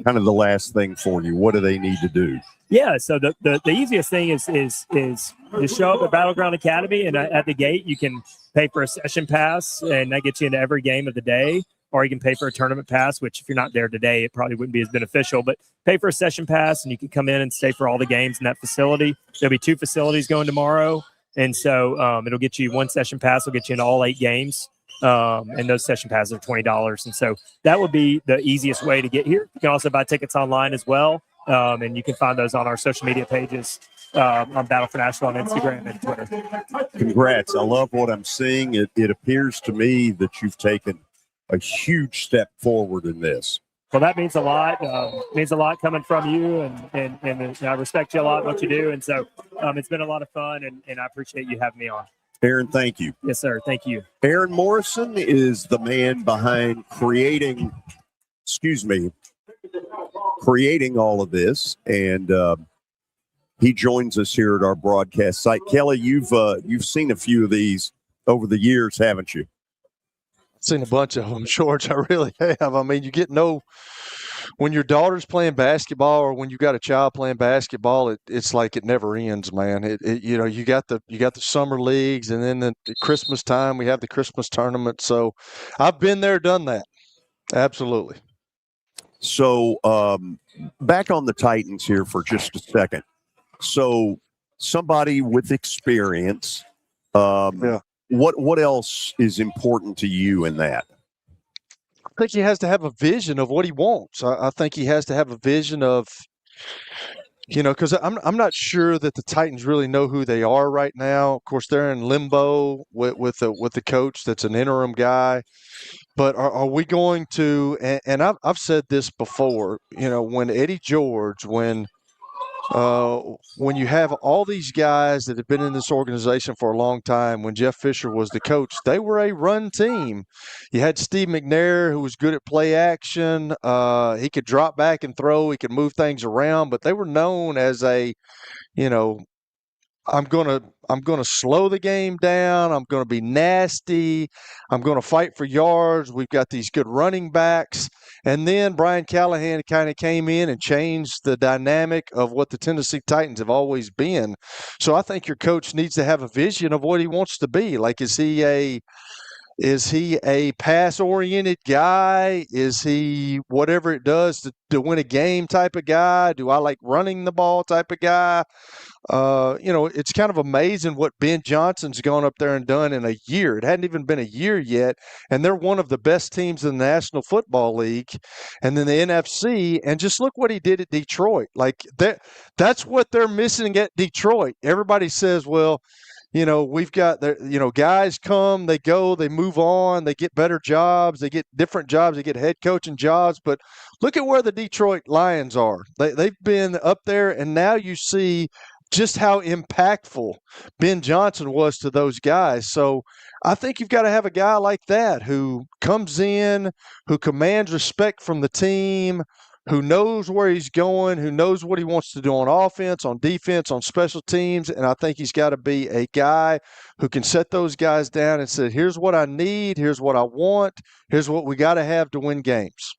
kind of the last thing for you, what do they need to do? Yeah, so the easiest thing is to show up at Battleground Academy, and at the gate you can pay for a session pass, and that gets you into every game of the day. Or you can pay for a tournament pass, which if you're not there today, it probably wouldn't be as beneficial. But pay for a session pass, and you can come in and stay for all the games in that facility. There'll be 2 facilities going tomorrow, and so it'll get you 1 session pass. Will get you into all 8 games. And those session passes are $20. And so that would be the easiest way to get here. You can also buy tickets online as well. And you can find those on our social media pages on Battle for Nashville on Instagram and Twitter. Congrats. I love what I'm seeing. It appears to me that you've taken a huge step forward in this. Well, that means a lot. Means a lot coming from you, and I respect you a lot in what you do. And so it's been a lot of fun, and I appreciate you having me on. Aaron, thank you. Yes, sir. Thank you. Aaron Morrison is the man behind creating all of this, and he joins us here at our broadcast site. Kelly, you've seen a few of these over the years, haven't you? I've seen a bunch of them, George. I really have. I mean, you get when your daughter's playing basketball, or when you got a child playing basketball, it's like it never ends, man. You got the summer leagues, and then at Christmas time we have the Christmas tournament. So I've been there, done that. Absolutely. So back on the Titans here for just a second. So somebody with experience, what else is important to you in that? I think he has to have a vision of what he wants. I think he has to have a vision of, because I'm not sure that the Titans really know who they are right now. Of course, they're in limbo with the coach that's an interim guy. But are we going to? And I've said this before. When Eddie George, when when you have all these guys that have been in this organization for a long time, when Jeff Fisher was the coach, they were a run team. You had Steve McNair, who was good at play action. He could drop back and throw. He could move things around, but they were known as I'm gonna slow the game down. I'm gonna be nasty. I'm gonna fight for yards. We've got these good running backs. And then Brian Callahan kind of came in and changed the dynamic of what the Tennessee Titans have always been. So I think your coach needs to have a vision of what he wants to be. Like, is he a pass-oriented guy? Is he whatever it does to win a game type of guy? Do I like running the ball type of guy? It's kind of amazing what Ben Johnson's gone up there and done in a year. It hadn't even been a year yet, and they're one of the best teams in the National Football League and then the NFC. And just look what he did at Detroit. Like, that's what they're missing at Detroit. Everybody says, well, we've got guys come, they go, they move on, they get better jobs, they get different jobs, they get head coaching jobs. But look at where the Detroit Lions are. They've been up there, and now you see just how impactful Ben Johnson was to those guys. So I think you've got to have a guy like that who comes in, who commands respect from the team, who knows where he's going, who knows what he wants to do on offense, on defense, on special teams. And I think he's got to be a guy who can set those guys down and say, here's what I need, here's what I want, here's what we got to have to win games.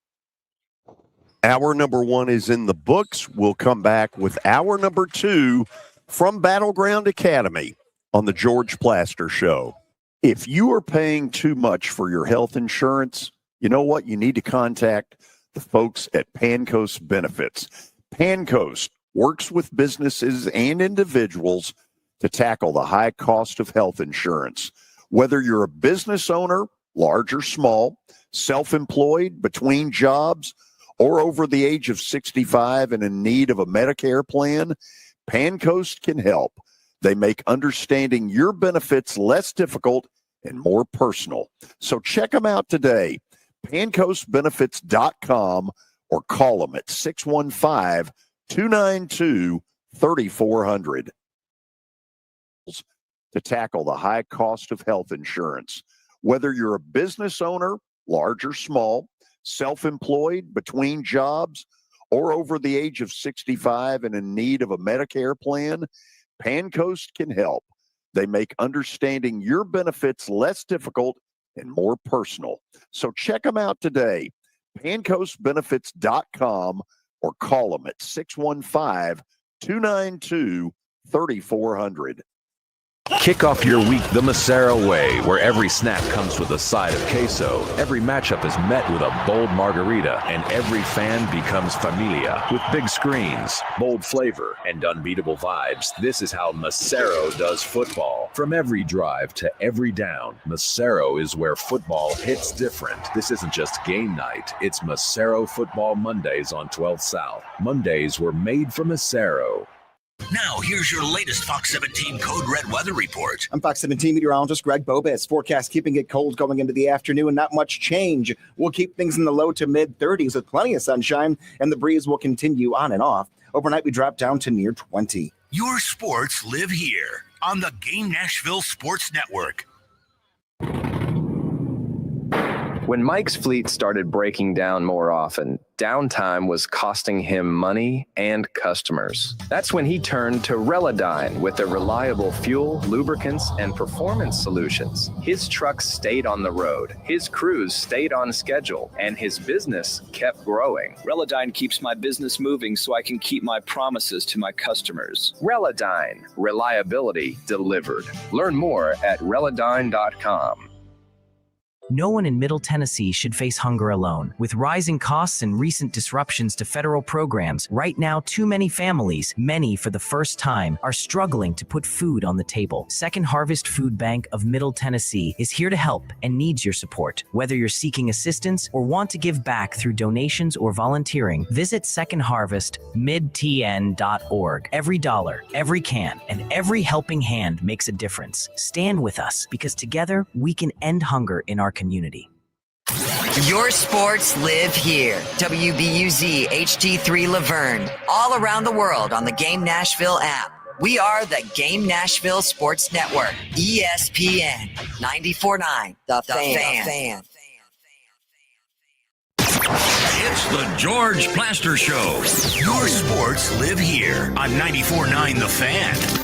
Hour number 1 is in the books. We'll come back with hour number 2 from Battleground Academy on the George Plaster Show. If you are paying too much for your health insurance, you know what? You need to contact the folks at Pancoast Benefits. Pancoast works with businesses and individuals to tackle the high cost of health insurance. Whether you're a business owner, large or small, self-employed, between jobs, or over the age of 65 and in need of a Medicare plan, Pancoast can help. They make understanding your benefits less difficult and more personal. So check them out today, pancoastbenefits.com, or call them at 615-292-3400 to tackle the high cost of health insurance. Whether you're a business owner, large or small, self-employed, between jobs, or over the age of 65 and in need of a Medicare plan, Pancoast can help. They make understanding your benefits less difficult and more personal. So check them out today, pancoastbenefits.com, or call them at 615-292-3400. Kick off your week the Massaro way, where every snack comes with a side of queso, every matchup is met with a bold margarita, and every fan becomes familia. With big screens, bold flavor, and unbeatable vibes, this is how Massaro does football. From every drive to every down, Massaro is where football hits different. This isn't just game night, it's Massaro Football Mondays on 12th South. Mondays were made for Massaro. Now, here's your latest Fox 17 Code Red weather report. I'm Fox 17 meteorologist Greg Bobez. Forecast keeping it cold going into the afternoon and not much change. We'll keep things in the low to mid 30s with plenty of sunshine, and the breeze will continue on and off. Overnight, we drop down to near 20. Your sports live here on the Game Nashville Sports Network. When Mike's fleet started breaking down more often, downtime was costing him money and customers. That's when he turned to Relodyne with their reliable fuel, lubricants, and performance solutions. His trucks stayed on the road, his crews stayed on schedule, and his business kept growing. Relodyne keeps my business moving so I can keep my promises to my customers. Relodyne, reliability delivered. Learn more at relodyne.com. No one in Middle Tennessee should face hunger alone. With rising costs and recent disruptions to federal programs, right now too many families, many for the first time, are struggling to put food on the table. Second Harvest Food Bank of Middle Tennessee is here to help and needs your support. Whether you're seeking assistance or want to give back through donations or volunteering, visit secondharvestmidtn.org. Every dollar, every can, and every helping hand makes a difference. Stand with us, because together we can end hunger in our community. Your sports live here. WBUZ HD3 Laverne. All around the world on the Game Nashville app. We are the Game Nashville Sports Network. ESPN 94.9. The Fan. It's the George Plaster Show. Your sports live here on 94.9 The Fan.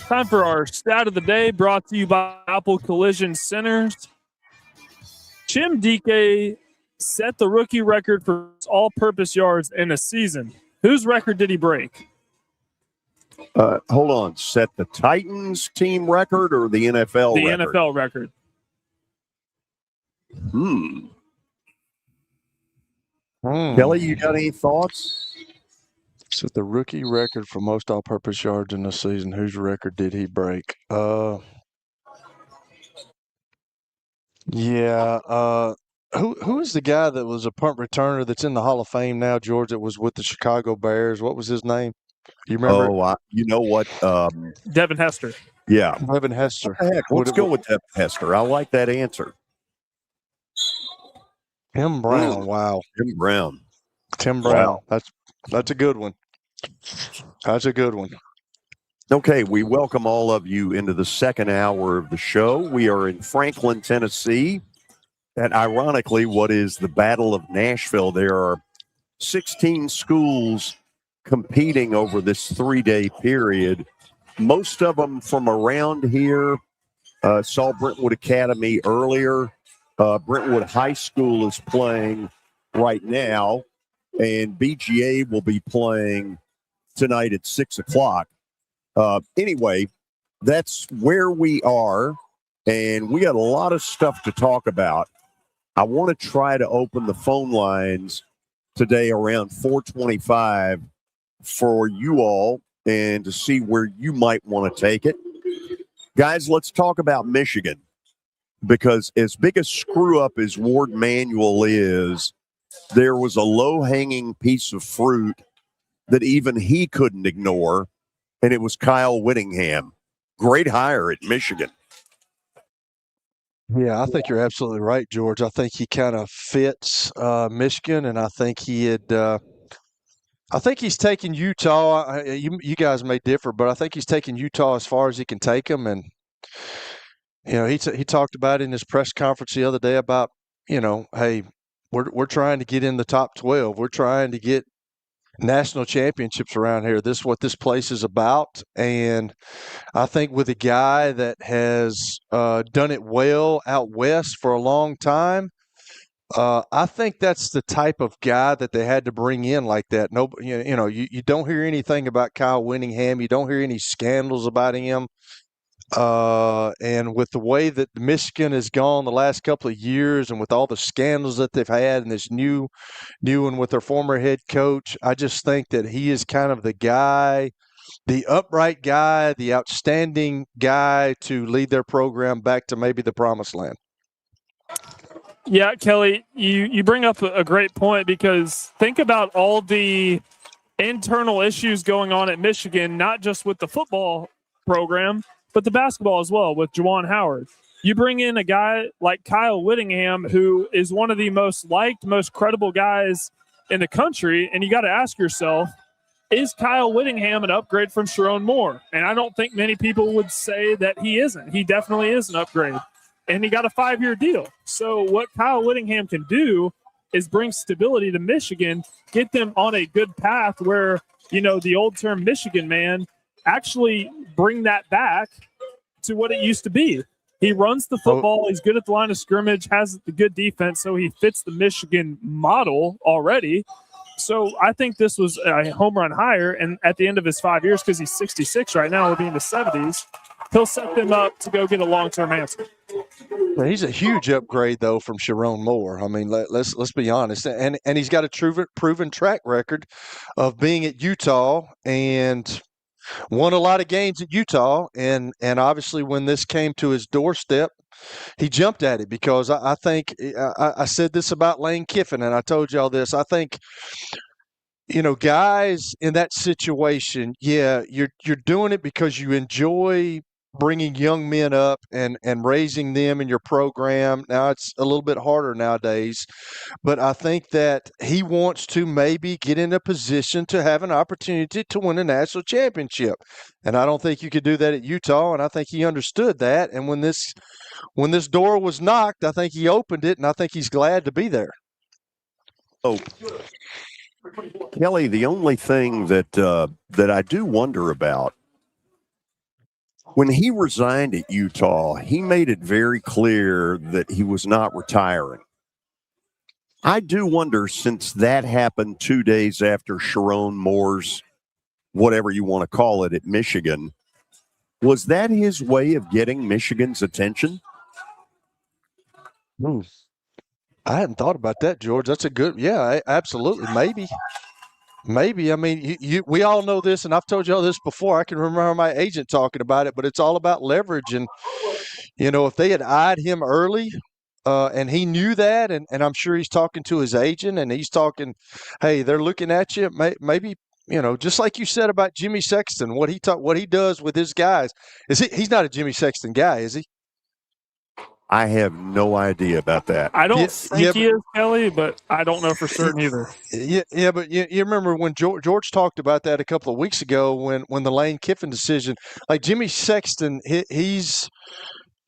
Time for our stat of the day, brought to you by Apple Collision Centers. Jim Dike set the rookie record for all-purpose yards in a season. Whose record did he break? Hold on. Set the Titans team record or the NFL record? The NFL record. Kelly, you got any thoughts? So the rookie record for most all-purpose yards in the season, whose record did he break? Who is the guy that was a punt returner that's in the Hall of Fame now, George, that was with the Chicago Bears? What was his name? You remember? Oh, you know what? Devin Hester. Yeah. Devin Hester. What the heck? Let's go with Devin Hester. I like that answer. Tim Brown. Wow. Tim Brown. Tim Brown. Wow. That's a good one. That's a good one. Okay, we welcome all of you into the second hour of the show. We are in Franklin, Tennessee. And ironically, what is the Battle of Nashville? There are 16 schools competing over this 3-day period. Most of them from around here. Saw Brentwood Academy earlier. Brentwood High School is playing right now. And BGA will be playing tonight at 6 o'clock. Anyway, that's where we are, and we got a lot of stuff to talk about. I want to try to open the phone lines today around 4:25 for you all and to see where you might want to take it. Guys, let's talk about Michigan, because as big a screw-up as Ward Manuel is, there was a low-hanging piece of fruit that even he couldn't ignore, and it was Kyle Whittingham. Great hire at Michigan. Yeah, I think you're absolutely right, George. I think he kind of fits Michigan, and I think I think he's taken Utah. You guys may differ, but I think he's taken Utah as far as he can take them. And he talked about in his press conference the other day about hey, we're trying to get in the top 12. We're trying to get national championships around here. This is what this place is about. And I think with a guy that has done it well out west for a long time, I think that's the type of guy that they had to bring in like that. No, you don't hear anything about Kyle Whittingham. You don't hear any scandals about him. And with the way that Michigan has gone the last couple of years, and with all the scandals that they've had, and this new one with their former head coach, I just think that he is kind of the guy, the upright guy, the outstanding guy to lead their program back to maybe the promised land. Yeah, Kelly, you bring up a great point, because think about all the internal issues going on at Michigan, not just with the football program, but the basketball as well with Juwan Howard. You bring in a guy like Kyle Whittingham, who is one of the most liked, most credible guys in the country, and you got to ask yourself, is Kyle Whittingham an upgrade from Sharon Moore? And I don't think many people would say that he isn't. He definitely is an upgrade. And he got a 5-year deal. So what Kyle Whittingham can do is bring stability to Michigan, get them on a good path where, the old term Michigan man, actually bring that back to what it used to be. He runs the football. He's good at the line of scrimmage, has the good defense, so he fits the Michigan model already. So I think this was a home run hire, and at the end of his 5 years, because he's 66 right now, he'll be in the 70s, he'll set them up to go get a long-term answer. Well, he's a huge upgrade, though, from Sharon Moore. I mean, let's be honest. And he's got a proven track record of being at Utah and won a lot of games at Utah. And obviously when this came to his doorstep, he jumped at it, because I think I said this about Lane Kiffin, and I told y'all this. I think guys in that situation, yeah, you're doing it because you enjoy bringing young men up and raising them in your program. Now it's a little bit harder nowadays, but I think that he wants to maybe get in a position to have an opportunity to win a national championship. And I don't think you could do that at Utah, and I think he understood that. And when this door was knocked, I think he opened it, and I think he's glad to be there. Oh, Kelly, the only thing that I do wonder about, when he resigned at Utah, he made it very clear that he was not retiring. I do wonder, since that happened 2 days after Sharon Moore's, whatever you want to call it, at Michigan, was that his way of getting Michigan's attention? I hadn't thought about that, George. That's a good, yeah, absolutely. Maybe. I mean, we all know this, and I've told you all this before. I can remember my agent talking about it, but it's all about leverage. And, if they had eyed him early, and he knew that, and I'm sure he's talking to his agent, and he's talking, hey, they're looking at you. Maybe, just like you said about Jimmy Sexton, what he does with his guys. He's not a Jimmy Sexton guy, is he? I have no idea about that. I don't think he is, Kelly, but I don't know for certain either. Yeah, but you remember when George talked about that a couple of weeks ago when the Lane Kiffin decision, like Jimmy Sexton, he's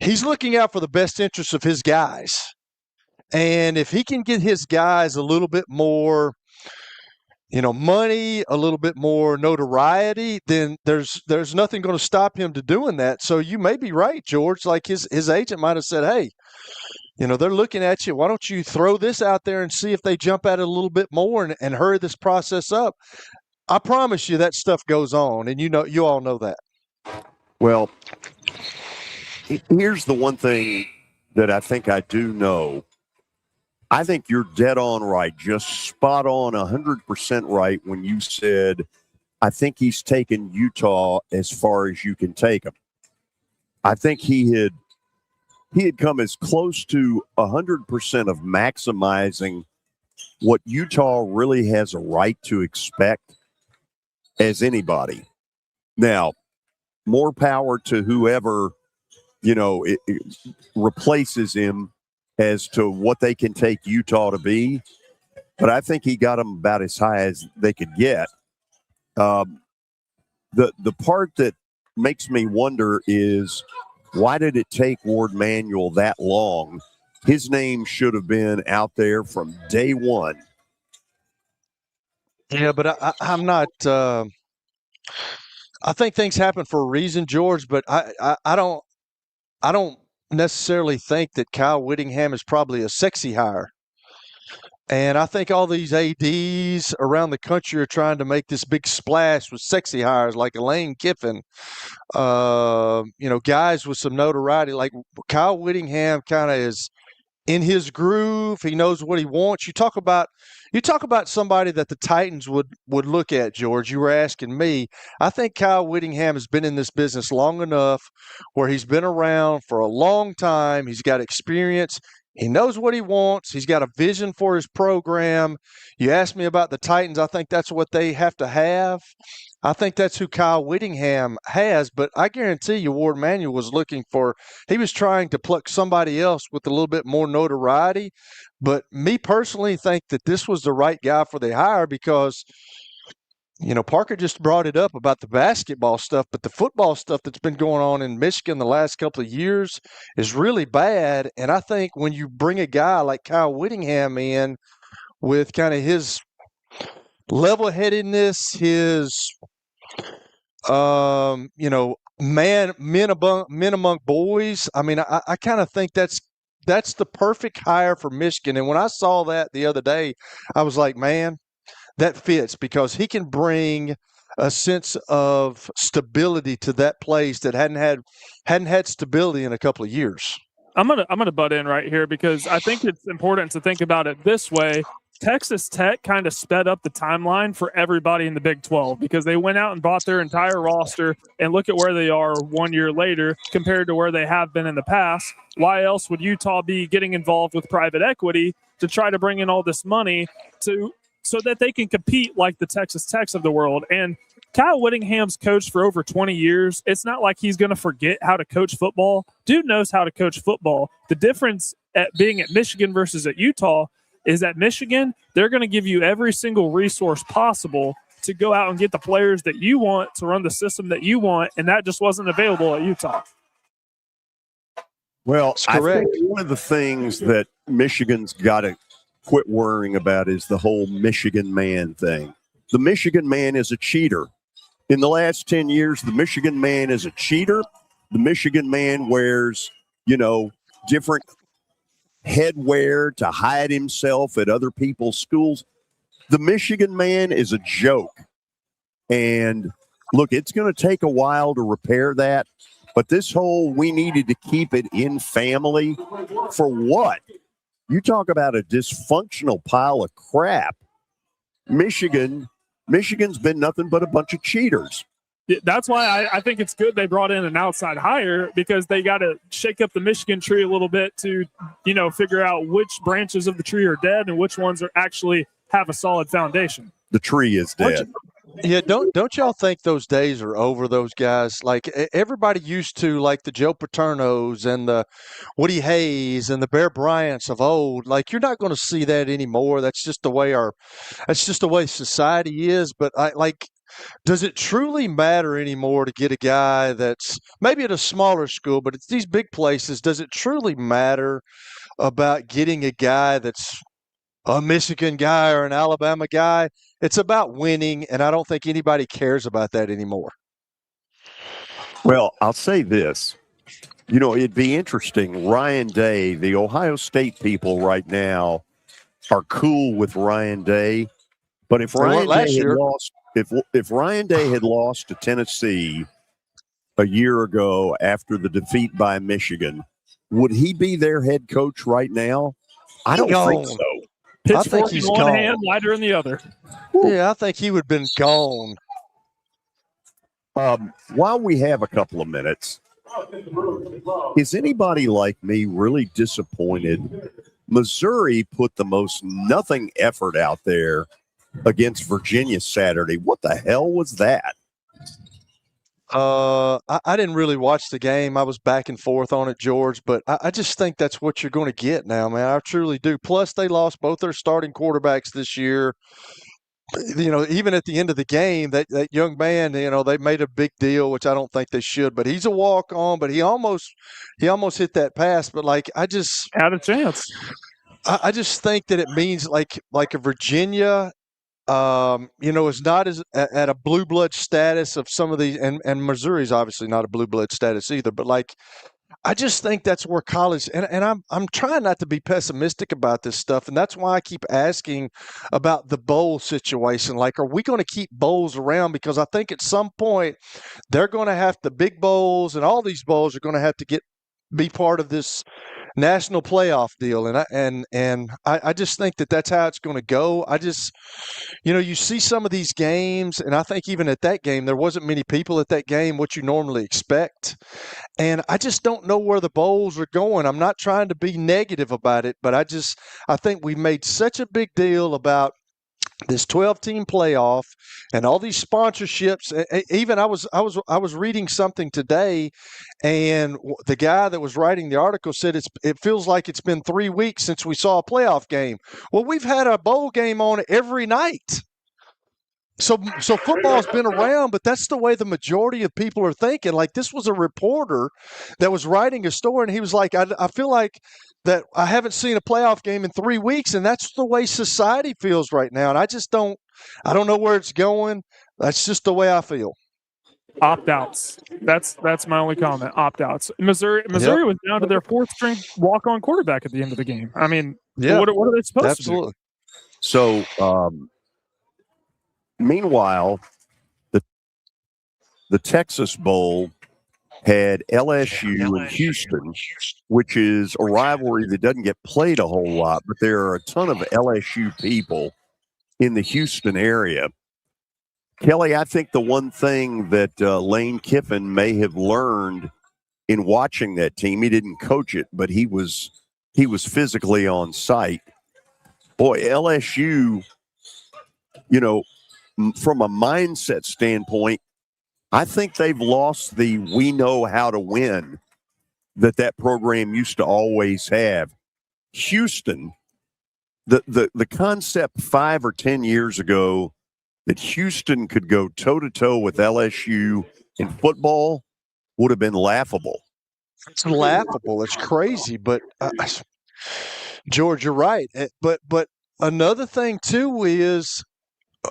looking out for the best interests of his guys. And if he can get his guys a little bit more, money, a little bit more notoriety, then there's nothing going to stop him to doing that. So you may be right, George. Like his agent might have said, hey, they're looking at you. Why don't you throw this out there and see if they jump at it a little bit more and hurry this process up? I promise you that stuff goes on, and you all know that. Well, here's the one thing that I think I do know. I think you're dead on right, just spot on 100% right when you said, I think he's taken Utah as far as you can take him. I think he had come as close to 100% of maximizing what Utah really has a right to expect as anybody. Now, more power to whoever, it replaces him as to what they can take Utah to be. But I think he got them about as high as they could get. The part that makes me wonder is, why did it take Ward Manuel that long? His name should have been out there from day one. Yeah, but I'm not. I think things happen for a reason, George. But I don't necessarily think that Kyle Whittingham is probably a sexy hire. And I think all these ADs around the country are trying to make this big splash with sexy hires like Lane Kiffin, guys with some notoriety. Like Kyle Whittingham kind of is in his groove. He knows what he wants. You talk about somebody that the Titans would look at, George. You were asking me. I think Kyle Whittingham has been in this business long enough where he's been around for a long time. He's got experience. He knows what he wants. He's got a vision for his program. You asked me about the Titans. I think that's what they have to have. I think that's who Kyle Whittingham has, but I guarantee you Ward Manuel was he was trying to pluck somebody else with a little bit more notoriety. But me personally think that this was the right guy for the hire because, Parker just brought it up about the basketball stuff, but the football stuff that's been going on in Michigan the last couple of years is really bad. And I think when you bring a guy like Kyle Whittingham in with kind of his level-headedness, his, men among boys, I mean, I kind of think that's the perfect hire for Michigan. And when I saw that the other day, I was like, man, that fits because he can bring a sense of stability to that place that hadn't had stability in a couple of years. I'm gonna butt in right here because I think it's important to think about it this way. Texas Tech kind of sped up the timeline for everybody in the Big 12 because they went out and bought their entire roster and look at where they are 1 year later compared to where they have been in the past. Why else would Utah be getting involved with private equity to try to bring in all this money to so that they can compete like the Texas Techs of the world. And Kyle Whittingham's coached for over 20 years. It's not like he's going to forget how to coach football. Dude knows how to coach football. The difference at being at Michigan versus at Utah is at Michigan, they're going to give you every single resource possible to go out and get the players that you want to run the system that you want, and that just wasn't available at Utah. Well, I think one of the things that Michigan's got to quit worrying about is the whole Michigan man thing. The Michigan man is a cheater. In the last 10 years, the Michigan man is a cheater. The Michigan man wears, different headwear to hide himself at other people's schools. The Michigan man is a joke. And look, it's going to take a while to repair that. But this whole we needed to keep it in family for what? You talk about a dysfunctional pile of crap. Michigan's been nothing but a bunch of cheaters. That's why I think it's good they brought in an outside hire, because they got to shake up the Michigan tree a little bit to, figure out which branches of the tree are dead and which ones are actually have a solid foundation. The tree is dead. Yeah, don't y'all think those days are over, those guys? Like, everybody used to, like, the Joe Paternos and the Woody Hayes and the Bear Bryants of old. Like, you're not going to see that anymore. That's just the way society is. But does it truly matter anymore to get a guy that's maybe at a smaller school, but it's these big places? Does it truly matter about getting a guy that's a Michigan guy or an Alabama guy? It's about winning, and I don't think anybody cares about that anymore. Well, I'll say this. It'd be interesting. Ryan Day, the Ohio State people right now are cool with Ryan Day. But if Ryan Day had lost, if Ryan Day had lost to Tennessee a year ago after the defeat by Michigan, would he be their head coach right now? I don't think so. Pitchfork in one hand, lighter in the other. Yeah, I think he would have been gone. While we have a couple of minutes, is anybody like me really disappointed? Missouri put the most nothing effort out there against Virginia Saturday. What the hell was that? I didn't really watch the game. I was back and forth on it, George, but I just think that's what you're going to get now, man. I truly do. Plus, they lost both their starting quarterbacks this year. Even at the end of the game, that young man, they made a big deal, which I don't think they should, but he's a walk-on, but he almost hit that pass. But I just had a chance. I just think that it means like a Virginia, is not as at a blue blood status of some of these, and Missouri's obviously not a blue blood status either. But I just think that's where college, and I'm trying not to be pessimistic about this stuff, and that's why I keep asking about the bowl situation. Like, are we going to keep bowls around? Because I think at some point they're going to have the big bowls, and all these bowls are going to have to be part of this national playoff deal, and I just think that's how it's going to go. I just, you see some of these games, and I think even at that game there wasn't many people at that game, what you normally expect, and I just don't know where the bowls are going. I'm not trying to be negative about it, but I think we made such a big deal about this 12-team playoff and all these sponsorships. Even I was reading something today, and the guy that was writing the article said it feels like it's been 3 weeks since we saw a playoff game. Well, we've had a bowl game on every night. So football's been around, but that's the way the majority of people are thinking. Like, this was a reporter that was writing a story, and he was like, I feel like that I haven't seen a playoff game in 3 weeks, and that's the way society feels right now. And I don't know where it's going. That's just the way I feel. Opt-outs. That's my only comment. Opt-outs. Missouri was down to their fourth-string walk-on quarterback at the end of the game. I mean, what are they supposed to do? So, meanwhile, the Texas Bowl had LSU and Houston, which is a rivalry that doesn't get played a whole lot, but there are a ton of LSU people in the Houston area. Kelly, I think the one thing that Lane Kiffin may have learned in watching that team, he didn't coach it, but he was physically on site. Boy, LSU from a mindset standpoint, I think they've lost the we know how to win that program used to always have. Houston, the concept 5 or 10 years ago that Houston could go toe-to-toe with LSU in football would have been laughable. It's laughable. It's crazy. But, George, you're right. But another thing, too, is –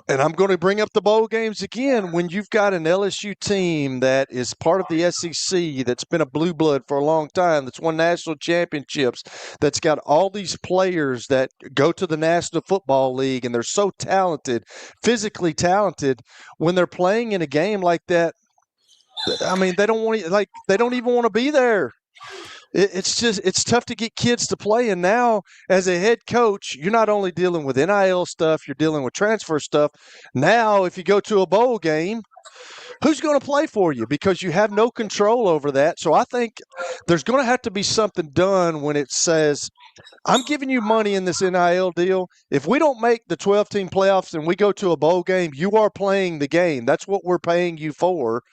and I'm going to bring up the bowl games again. When you've got an LSU team that is part of the SEC, that's been a blue blood for a long time, that's won national championships, that's got all these players that go to the National Football League, and they're so talented, physically talented, when they're playing in a game like that, I mean, they don't even want to be there. It's tough to get kids to play. And now, as a head coach, you're not only dealing with NIL stuff, you're dealing with transfer stuff. Now, if you go to a bowl game, who's going to play for you? Because you have no control over that. So I think there's going to have to be something done when it says, I'm giving you money in this NIL deal. If we don't make the 12-team playoffs and we go to a bowl game, you are playing the game. That's what we're paying you for.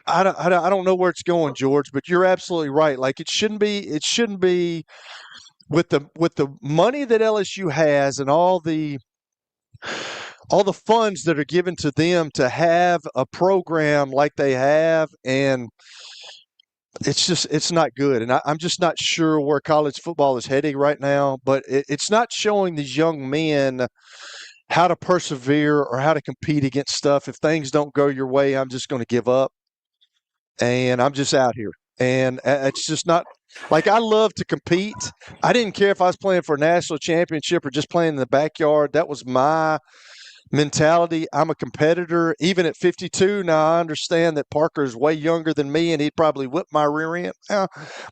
I don't know where it's going, George, but you're absolutely right. Like, it shouldn't be with the money that LSU has and all the funds that are given to them to have a program like they have, and it's not good. And I'm just not sure where college football is heading right now, but it's not showing these young men how to persevere or how to compete against stuff. If things don't go your way, I'm just going to give up. And I'm just out here. And it's just not like, I love to compete. I didn't care if I was playing for a national championship or just playing in the backyard. That was my mentality. I'm a competitor. Even at 52, now I understand that Parker is way younger than me and he'd probably whip my rear end.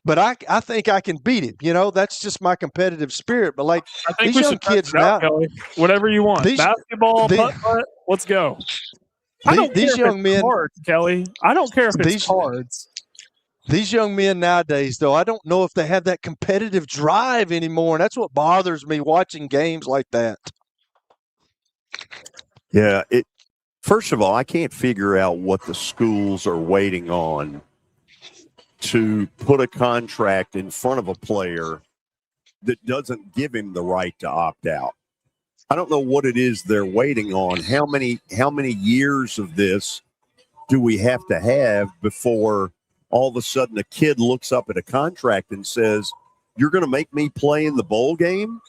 But I think I can beat him. That's just my competitive spirit. But like, I think these young kids now, whatever you want, basketball, putt, let's go. I don't care if it's cards, Kelly. I don't care if it's cards. These young men nowadays, though, I don't know if they have that competitive drive anymore, and that's what bothers me watching games like that. Yeah. First of all, I can't figure out what the schools are waiting on to put a contract in front of a player that doesn't give him the right to opt out. I don't know what it is they're waiting on. How many years of this do we have to have before all of a sudden a kid looks up at a contract and says, "You're going to make me play in the bowl game"?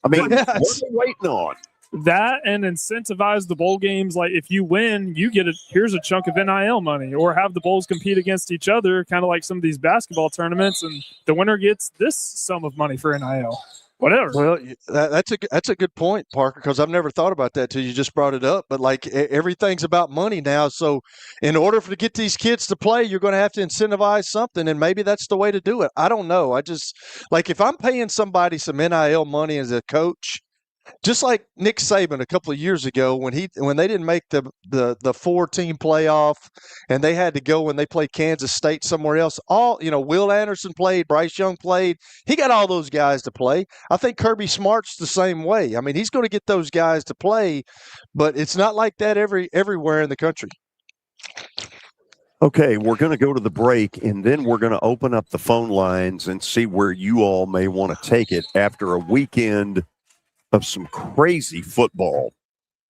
I mean, what are they waiting on? That and incentivize the bowl games. Like, if you win, you get here's a chunk of NIL money, or have the bowls compete against each other, kind of like some of these basketball tournaments, and the winner gets this sum of money for NIL. Whatever. Well, that's a good point, Parker, because I've never thought about that till you just brought it up. But like, everything's about money now. So in order to get these kids to play, you're going to have to incentivize something, and maybe that's the way to do it. I don't know. I just, like, if I'm paying somebody some NIL money as a coach, just like Nick Saban a couple of years ago when they didn't make the 4-team playoff and they had to go and they played Kansas State somewhere else. Will Anderson played, Bryce Young played. He got all those guys to play. I think Kirby Smart's the same way. I mean, he's going to get those guys to play, but it's not like that everywhere in the country. Okay, we're going to go to the break, and then we're going to open up the phone lines and see where you all may want to take it after a weekend of some crazy football.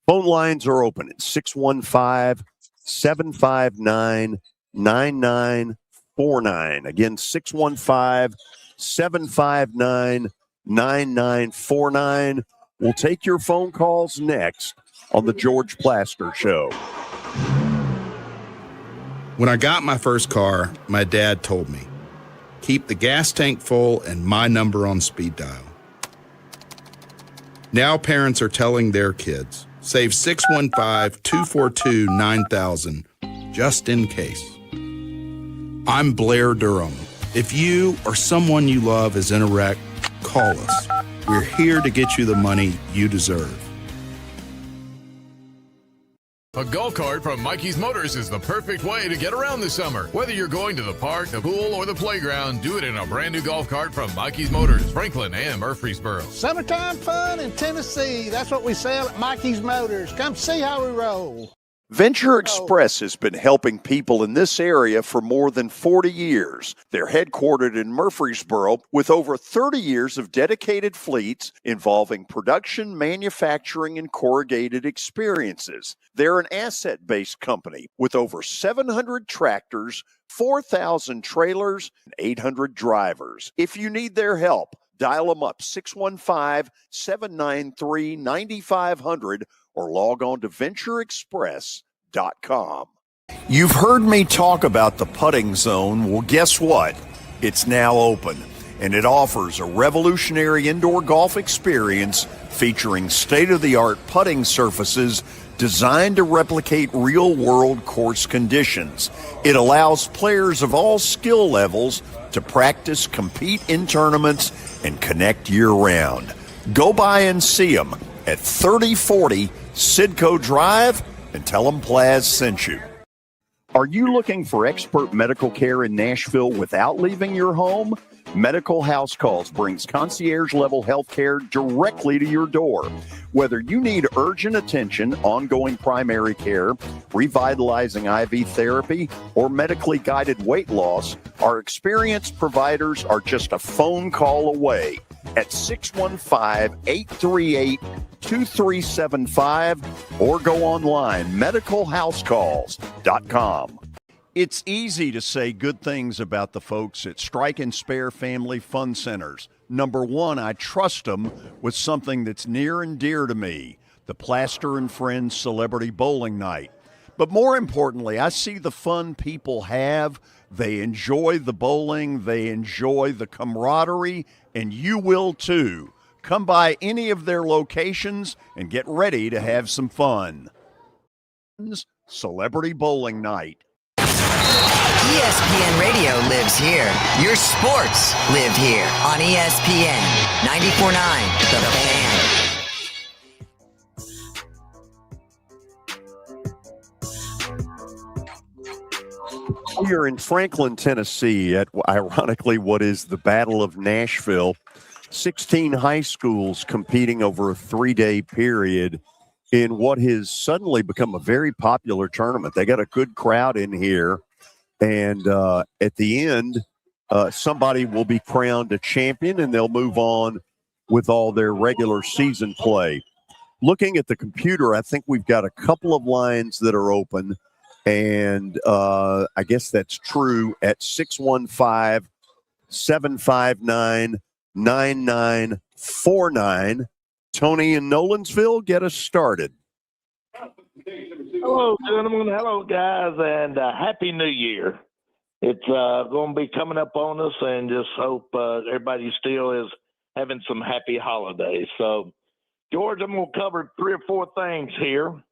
Phone lines are open at 615-759-9949. Again, 615-759-9949. We'll take your phone calls next on the George Plaster Show. When I got my first car, my dad told me, keep the gas tank full and my number on speed dial. Now parents are telling their kids, save 615-242-9000 just in case. I'm Blair Durham. If you or someone you love is in a wreck, call us. We're here to get you the money you deserve. A golf cart from Mikey's Motors is the perfect way to get around this summer. Whether you're going to the park, the pool, or the playground, do it in a brand new golf cart from Mikey's Motors, Franklin and Murfreesboro. Summertime fun in Tennessee. That's what we sell at Mikey's Motors. Come see how we roll. Venture Express has been helping people in this area for more than 40 years. They're headquartered in Murfreesboro with over 30 years of dedicated fleets involving production, manufacturing, and corrugated experiences. They're an asset-based company with over 700 tractors, 4,000 trailers, and 800 drivers. If you need their help, dial them up 615-793-9500 or log on to ventureexpress.com. You've heard me talk about the putting zone. Well, guess what? It's now open, and it offers a revolutionary indoor golf experience featuring state-of-the-art putting surfaces designed to replicate real-world course conditions. It allows players of all skill levels to practice, compete in tournaments, and connect year-round. Go by and see them at 3040 Sidco Drive and tell them Plaz sent you. Are you looking for expert medical care in Nashville without leaving your home? Medical House Calls brings concierge-level health care directly to your door. Whether you need urgent attention, ongoing primary care, revitalizing IV therapy, or medically guided weight loss, our experienced providers are just a phone call away at 615-838-2375 or go online, medicalhousecalls.com. It's easy to say good things about the folks at Strike and Spare Family Fun Centers. Number one, I trust them with something that's near and dear to me, the Plaster and Friends Celebrity Bowling Night. But more importantly, I see the fun people have. They enjoy the bowling, they enjoy the camaraderie, and you will too. Come by any of their locations and get ready to have some fun. Celebrity Bowling Night. ESPN Radio lives here. Your sports live here on ESPN 94.9 The Fan. We are in Franklin, Tennessee at, ironically, what is the Battle of Nashville. 16 high schools competing over a 3-day period in what has suddenly become a very popular tournament. They got a good crowd in here. And at the end, somebody will be crowned a champion, and they'll move on with all their regular season play. Looking at the computer, I think we've got a couple of lines that are open, and I guess that's true at 615-759-9949. Tony in Nolensville, get us started. Hello, gentlemen. Hello, guys, and Happy New Year. It's going to be coming up on us, and just hope everybody still is having some happy holidays. So, George, I'm going to cover 3 or 4 things here.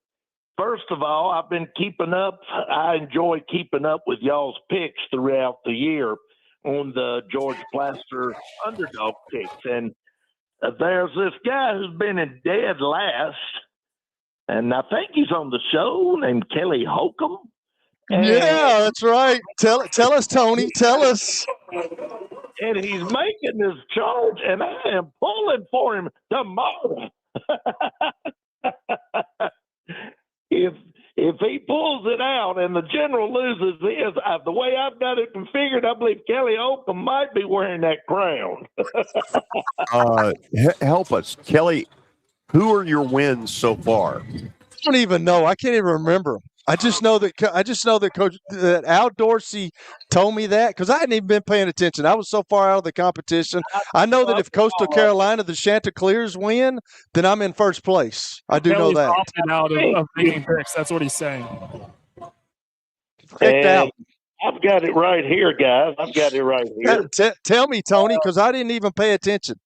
First of all, I've been keeping up. I enjoy keeping up with y'all's picks throughout the year on the George Plaster underdog picks. And there's this guy who's been in dead last, and I think he's on the show, named Kelly Holcomb. And yeah, that's right. Tell us, Tony. Tell us. And he's making this charge, and I am pulling for him tomorrow. If he pulls it out and the general loses his, the way I've got it configured, I believe Kelly Holcomb might be wearing that crown. Help us, Kelly. Who are your wins so far? I don't even know. I can't even remember. I just know that Coach that Al Dorsey told me that because I hadn't even been paying attention. I was so far out of the competition. I know that if Coastal Carolina, the Chanticleers win, then I'm in first place. I do know that. Opted out of making picks. That's what he's saying. Kicked out. I've got it right here, guys. I've got it right here. Tell me, Tony, because I didn't even pay attention.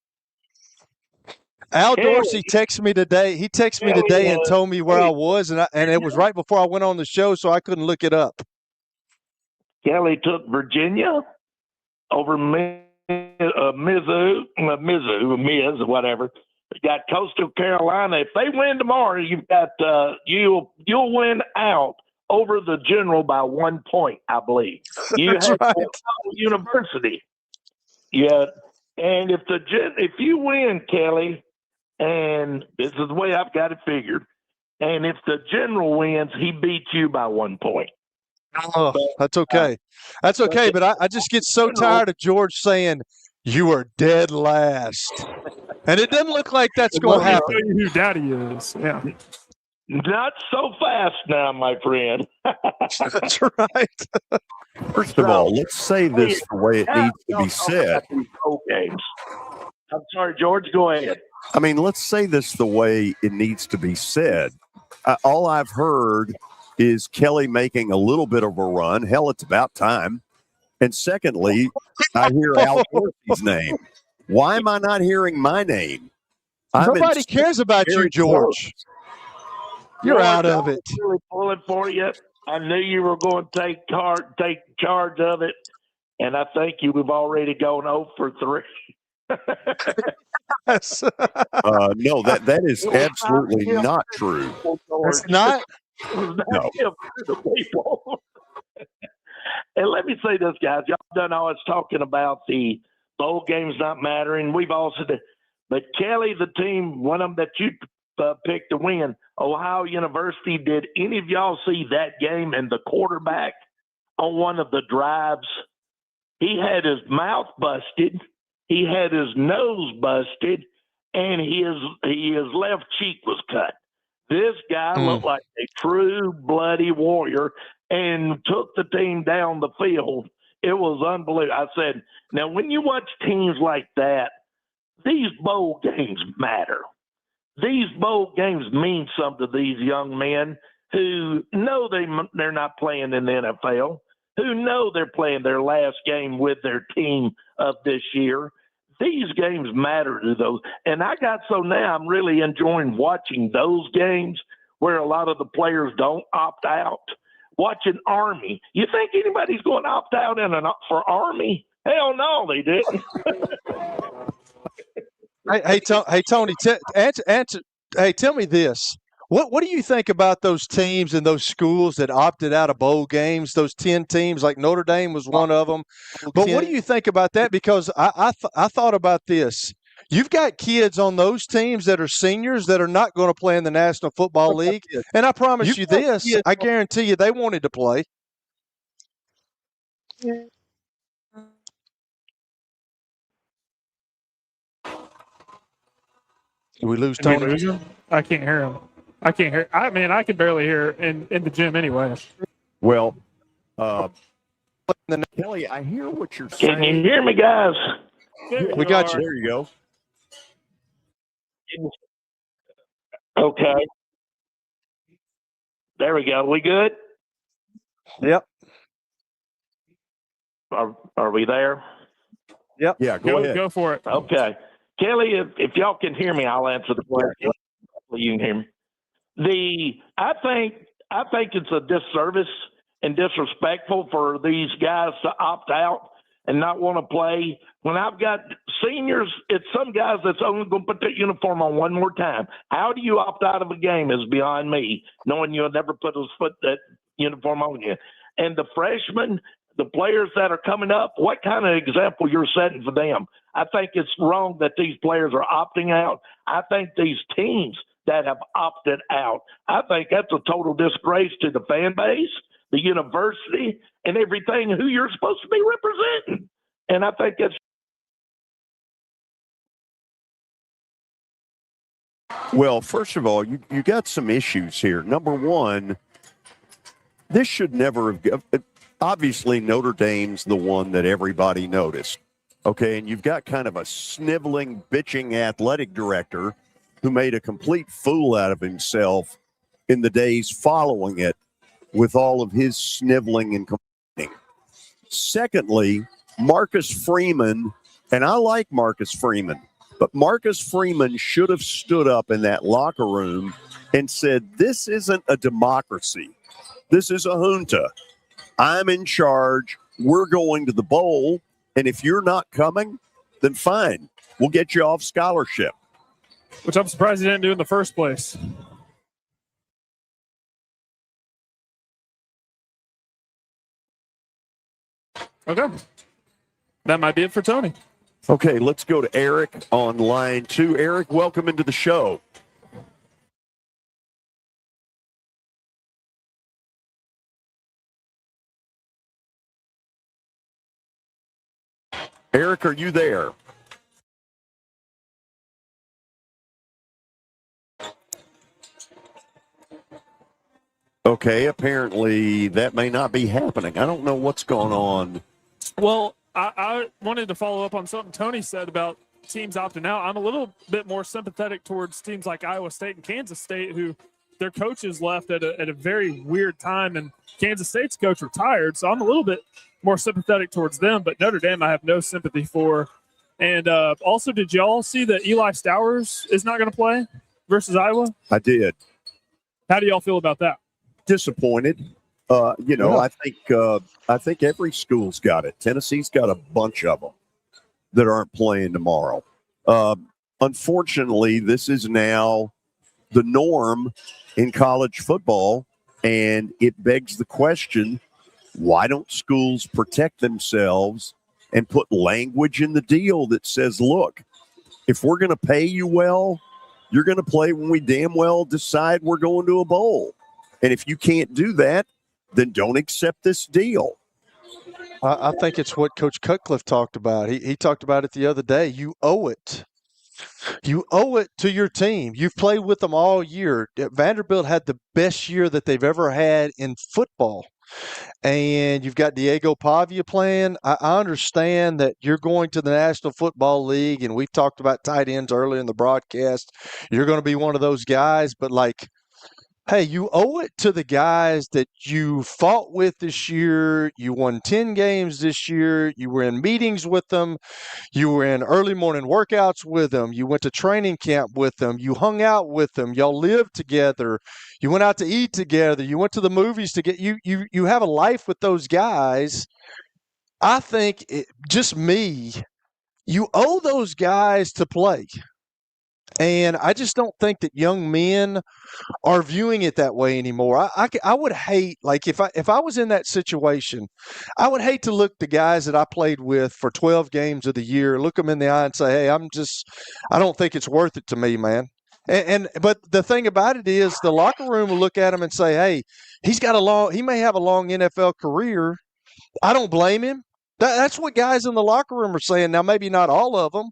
Al Dorsey texted me today. He texted me today and told me where I was, and it was right before I went on the show, so I couldn't look it up. Kelly took Virginia over Miz, whatever. You got Coastal Carolina. If they win tomorrow, you've got you'll win out over the General by 1 point, I believe. You That's have right. University. Yeah, and if you win, Kelly, and this is the way I've got it figured, and if the General wins, he beats you by 1 point. Oh, that's okay. That's okay, but I just get so tired of George saying, you are dead last. And it doesn't look like that's going to Let me happen. tell you who Daddy is. Yeah. Not so fast now, my friend. That's right. First of all, let's say this the way it needs to be said. Games. I'm sorry, George. Go ahead. I mean, let's say this the way it needs to be said. All I've heard is Kelly making a little bit of a run. Hell, it's about time. And secondly, I hear Al Dorsey's name. Why am I not hearing my name? Nobody cares about you, George. You're out of it. Really pulling for you. I knew you were going to take charge of it, and I think you have already gone 0 for 3. No, that is absolutely not true. It's not. No. And let me say this, guys. Y'all done always talking about the bowl games not mattering. We've also done, but Kelly, the team, one of them that you picked to win, Ohio University. Did any of y'all see that game and the quarterback on one of the drives? He had his mouth busted, he had his nose busted, and his left cheek was cut. This guy looked like a true bloody warrior and took the team down the field. It was unbelievable. I said, now when you watch teams like that, these bowl games matter. These bowl games mean something to these young men who know they're not playing in the NFL, who know they're playing their last game with their team of this year. These games matter to those. And I got so now I'm really enjoying watching those games where a lot of the players don't opt out. Watching Army. You think anybody's going to opt out for Army? Hell no, they didn't. Hey, Tony, answer. Hey, tell me this. What do you think about those teams and those schools that opted out of bowl games? Those 10 teams, like Notre Dame was one of them. But what do you think about that? Because I thought about this. You've got kids on those teams that are seniors that are not going to play in the National Football League, and I promise you this: I guarantee you they wanted to play. Did we lose Tony? Did we lose him? I can't hear him. I can't hear. I mean, I can barely hear in the gym anyway. Well, Kelly, I hear what you're saying. Can you hear me, guys? We got you. There you go. Okay. There we go. We good? Yep. Are we there? Yep. Yeah, go ahead. Go for it. Okay. Kelly, if y'all can hear me, I'll answer the question. You can hear me. I think it's a disservice and disrespectful for these guys to opt out and not want to play. When I've got seniors, it's some guys that's only going to put their uniform on one more time. How do you opt out of a game is beyond me, knowing you'll never put that uniform on you. And the freshmen, the players that are coming up, what kind of example you're setting for them? I think it's wrong that these players are opting out. I think these teams that have opted out, I think that's a total disgrace to the fan base, the university, and everything who you're supposed to be representing. And I think that's. Well, first of all, you got some issues here. Number one, this should never have. Obviously, Notre Dame's the one that everybody noticed. Okay, and you've got kind of a sniveling, bitching athletic director who made a complete fool out of himself in the days following it with all of his sniveling and complaining. Secondly, Marcus Freeman, and I like Marcus Freeman, but Marcus Freeman should have stood up in that locker room and said, this isn't a democracy. This is a junta. I'm in charge. We're going to the bowl. And if you're not coming, then fine. We'll get you off scholarship. which I'm surprised he didn't do in the first place. Okay. That might be it for Tony. Okay, let's go to Eric on line 2. Eric, welcome into the show. Eric, are you there? Okay, apparently that may not be happening. I don't know what's going on. Well, I wanted to follow up on something Tony said about teams opting out. I'm a little bit more sympathetic towards teams like Iowa State and Kansas State, who their coaches left at a very weird time, and Kansas State's coach retired. So I'm a little bit more sympathetic towards them, but Notre Dame I have no sympathy for. And also, did y'all see that Eli Stowers is not going to play versus Iowa? I did. How do y'all feel about that? Disappointed. I think every school's got it. Tennessee's got a bunch of them that aren't playing tomorrow. Unfortunately, this is now the norm in college football, and it begs the question, why don't schools protect themselves and put language in the deal that says, look, if we're going to pay you well, you're going to play when we damn well decide we're going to a bowl. And if you can't do that, then don't accept this deal. I think it's what Coach Cutcliffe talked about. He talked about it the other day. You owe it. You owe it to your team. You've played with them all year. Vanderbilt had the best year that they've ever had in football. And you've got Diego Pavia playing. I understand that you're going to the National Football League, and we've talked about tight ends earlier in the broadcast. You're going to be one of those guys, but hey, you owe it to the guys that you fought with this year. You won 10 games this year. You were in meetings with them. You were in early morning workouts with them. You went to training camp with them. You hung out with them. Y'all lived together. You went out to eat together. You went to the movies together. You have a life with those guys. I think, you owe those guys to play. And I just don't think that young men are viewing it that way anymore. I would hate, if I was in that situation, I would hate to look the guys that I played with for 12 games of the year, look them in the eye and say, hey, I don't think it's worth it to me, man. But the thing about it is the locker room will look at him and say, hey, he may have a long NFL career. I don't blame him. That's what guys in the locker room are saying. Now, maybe not all of them,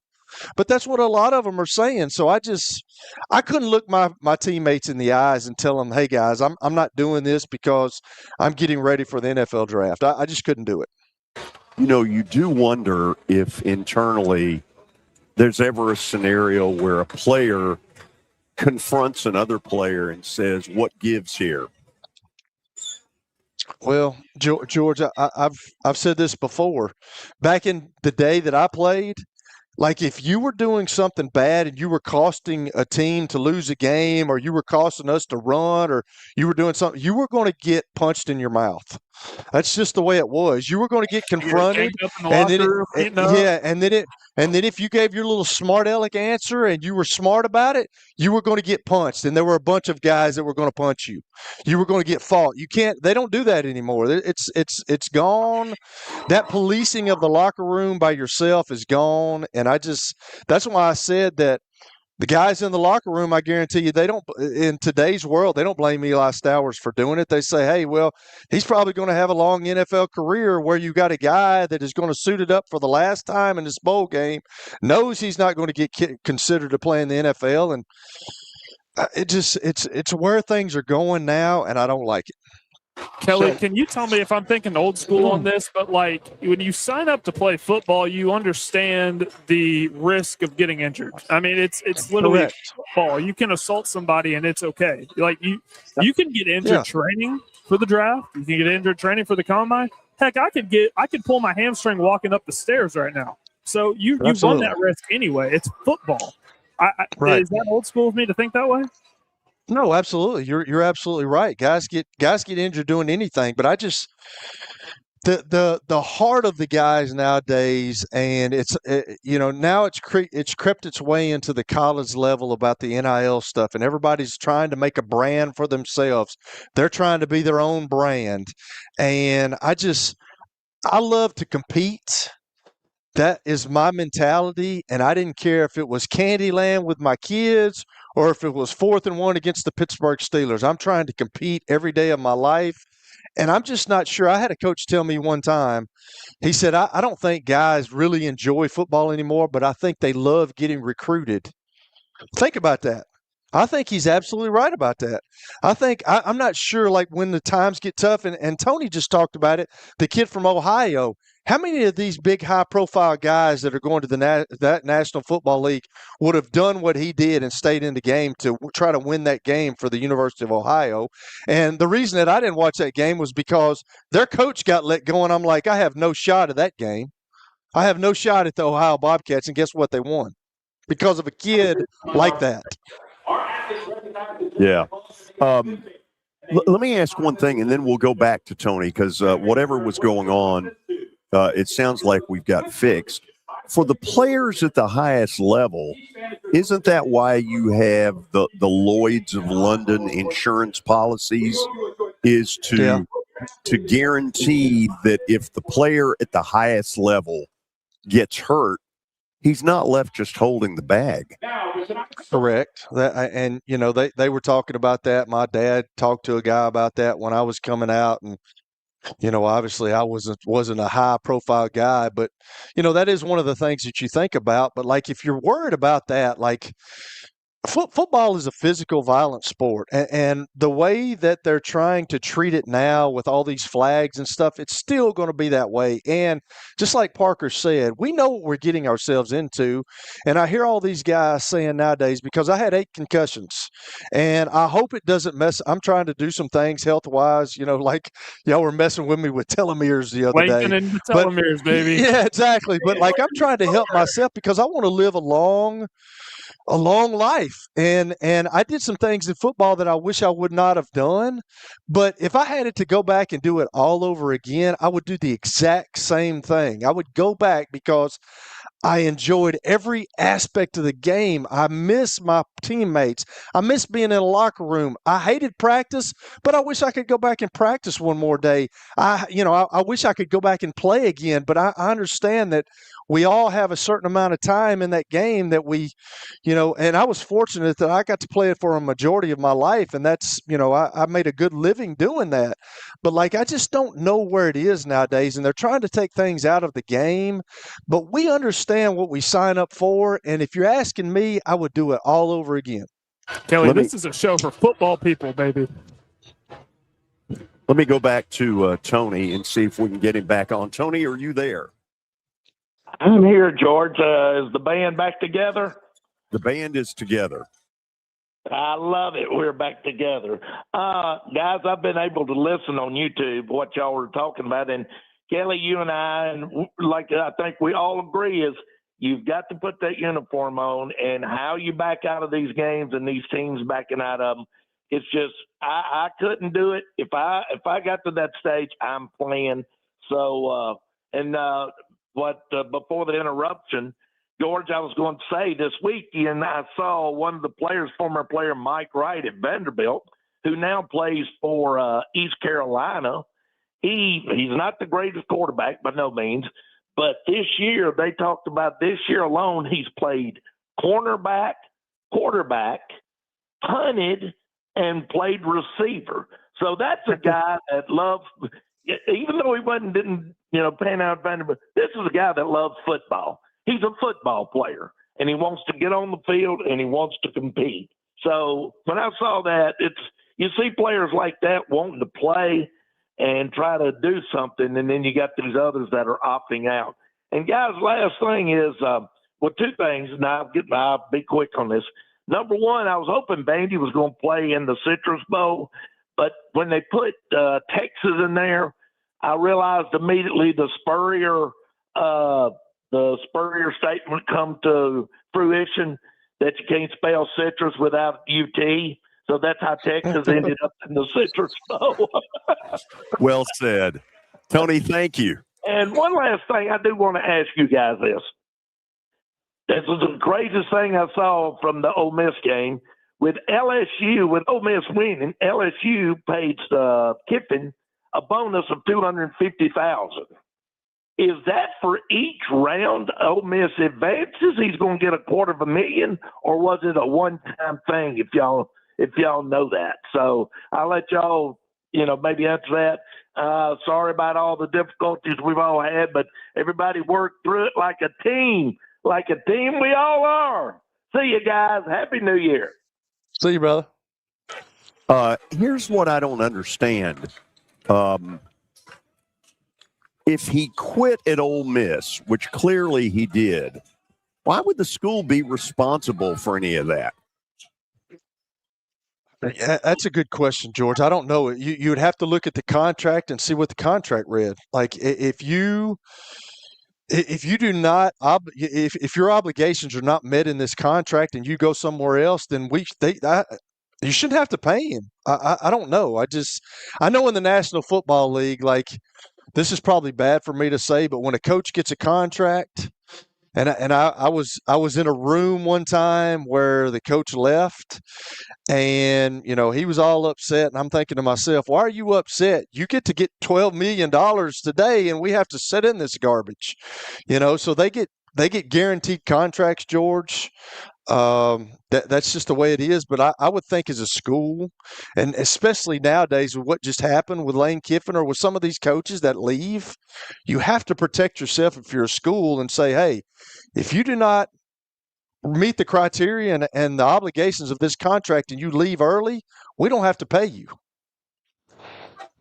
but that's what a lot of them are saying. So I couldn't look my teammates in the eyes and tell them, hey, guys, I'm not doing this because I'm getting ready for the NFL draft. I just couldn't do it. You do wonder if internally there's ever a scenario where a player confronts another player and says, what gives here? Well, George, I've said this before. Back in the day that I played, if you were doing something bad and you were costing a team to lose a game, or you were costing us to run, or you were doing something, you were going to get punched in your mouth. That's just the way it was. You were going to get confronted, and then if you gave your little smart aleck answer and you were smart about it, you were going to get punched. And there were a bunch of guys that were going to punch you. You were going to get fought. They don't do that anymore. It's gone. That policing of the locker room by yourself is gone. And that's why I said that the guys in the locker room, I guarantee you, they don't, in today's world, they don't blame Eli Stowers for doing it. They say, hey, well, he's probably going to have a long NFL career, where you got a guy that is going to suit it up for the last time in this bowl game, knows he's not going to get considered to play in the NFL. And it's where things are going now, and I don't like it. Kelly, can you tell me if I'm thinking old school on this, but when you sign up to play football, you understand the risk of getting injured. I mean, it's literally Correct. football. You can assault somebody and it's okay. You can get injured training for the draft. You can get injured training for the combine. Heck, I could pull my hamstring walking up the stairs right now. So you run that risk anyway. It's football. Right. Is that old school of me to think that way? No, absolutely. You're absolutely right. Guys get injured doing anything, but the heart of the guys nowadays, and now it's crept its way into the college level about the NIL stuff, and everybody's trying to make a brand for themselves. They're trying to be their own brand, and I love to compete. That is my mentality, and I didn't care if it was Candyland with my kids or if it was 4th and 1 against the Pittsburgh Steelers. I'm trying to compete every day of my life, and I'm just not sure. I had a coach tell me one time, he said, I don't think guys really enjoy football anymore, but I think they love getting recruited. Think about that. I think he's absolutely right about that. I'm not sure, like, when the times get tough, and Tony just talked about it, the kid from Ohio. How many of these big high-profile guys that are going to that National Football League would have done what he did and stayed in the game to try to win that game for the University of Ohio? And the reason that I didn't watch that game was because their coach got let go, and I'm like, I have no shot at that game. I have no shot at the Ohio Bobcats, and guess what? They won because of a kid like that. Yeah. Let me ask one thing, and then we'll go back to Tony, because whatever was going on, it sounds like we've got fixed. For the players at the highest level, isn't that why you have the Lloyds of London insurance policies, is to guarantee that if the player at the highest level gets hurt, he's not left just holding the bag. Correct. And they were talking about that. My dad talked to a guy about that when I was coming out, and obviously I wasn't a high profile guy, but that is one of the things that you think about. But like, if you're worried about that, like, football is a physical, violent sport, and the way that they're trying to treat it now with all these flags and stuff, it's still going to be that way. And just like Parker said, we know what we're getting ourselves into. And I hear all these guys saying nowadays, because I had 8 concussions, and I hope it doesn't mess. I'm trying to do some things health-wise, like y'all were messing with me with telomeres the other day. Lengthening the telomeres, baby. Yeah, exactly. But like, I'm trying to help myself because I want to live a long life. And I did some things in football that I wish I would not have done. But if I had it to go back and do it all over again, I would do the exact same thing. I would go back because I enjoyed every aspect of the game. I miss my teammates. I miss being in a locker room. I hated practice, but I wish I could go back and practice one more day. I wish I could go back and play again, but I understand that we all have a certain amount of time in that game that we, and I was fortunate that I got to play it for a majority of my life. And that's, I made a good living doing that. But like, I just don't know where it is nowadays. And they're trying to take things out of the game, but we understand what we sign up for. And if you're asking me, I would do it all over again. Kelly, this is a show for football people, baby. Let me go back to Tony and see if we can get him back on. Tony, are you there? I'm here, George. Is the band back together? The band is together. I love it. We're back together. Guys, I've been able to listen on YouTube what y'all were talking about. And Kelly, you and I, and like I think we all agree, is you've got to put that uniform on, and how you back out of these games and these teams backing out of them. It's just, I couldn't do it. If I got to that stage, I'm playing. So, before the interruption, George, I was going to say this weekend I saw one of the players, former player Mike Wright at Vanderbilt, who now plays for East Carolina. He's not the greatest quarterback by no means, but this year, they talked about this year alone, he's played cornerback, quarterback, punted, and played receiver. So that's a guy that loves, even though he didn't pan out Vanderbilt, this is a guy that loves football. He's a football player, and he wants to get on the field, and he wants to compete. So when I saw that, you see players like that wanting to play and try to do something, and then you got these others that are opting out. And guys, last thing is, two things, and I'll be quick on this. Number one, I was hoping Bandy was going to play in the Citrus Bowl, but when they put Texas in there, I realized immediately the Spurrier statement come to fruition that you can't spell citrus without UT. So that's how Texas ended up in the Citrus Bowl. Well said. Tony, thank you. And one last thing, I do want to ask you guys this. This was the greatest thing I saw from the Ole Miss game. With LSU, with Ole Miss winning, LSU paid Kiffin a bonus of $250,000. Is that for each round Ole Miss advances? He's going to get $250,000, or was it a one-time thing? If y'all know that, so I'll let y'all maybe answer that. Sorry about all the difficulties we've all had, but everybody worked through it like a team we all are. See you guys. Happy New Year. See you, brother. Here's what I don't understand. If he quit at Ole Miss, which clearly he did, why would the school be responsible for any of that? That's a good question, George. I don't know. You would have to look at the contract and see what the contract read. Like if you do not, if your obligations are not met in this contract and you go somewhere else, then you shouldn't have to pay him. I don't know. I know in the National Football League, like, this is probably bad for me to say, but when a coach gets a contract, and I was in a room one time where the coach left, and he was all upset, and I'm thinking to myself, why are you upset? You get to get $12 million today, and we have to sit in this garbage, So they get guaranteed contracts, George. That's just the way it is. But I would think as a school, and especially nowadays with what just happened with Lane Kiffin or with some of these coaches that leave, you have to protect yourself if you're a school and say, hey, if you do not meet the criteria and the obligations of this contract and you leave early, we don't have to pay you.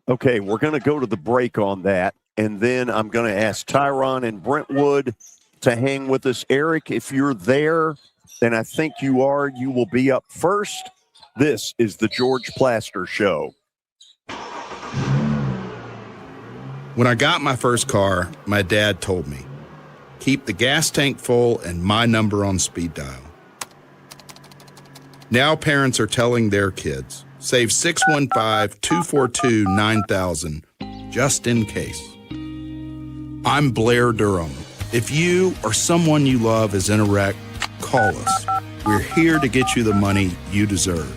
Okay, we're going to go to the break on that, and then I'm going to ask Tyron and Brentwood to hang with us. Eric, if you're there, and I think you are, you will be up first. This is the George Plaster Show. When I got my first car, my dad told me, keep the gas tank full and my number on speed dial. Now parents are telling their kids, save 615-242-9000 just in case. I'm Blair Durham. If you or someone you love is in a wreck, call us. We're here to get you the money you deserve.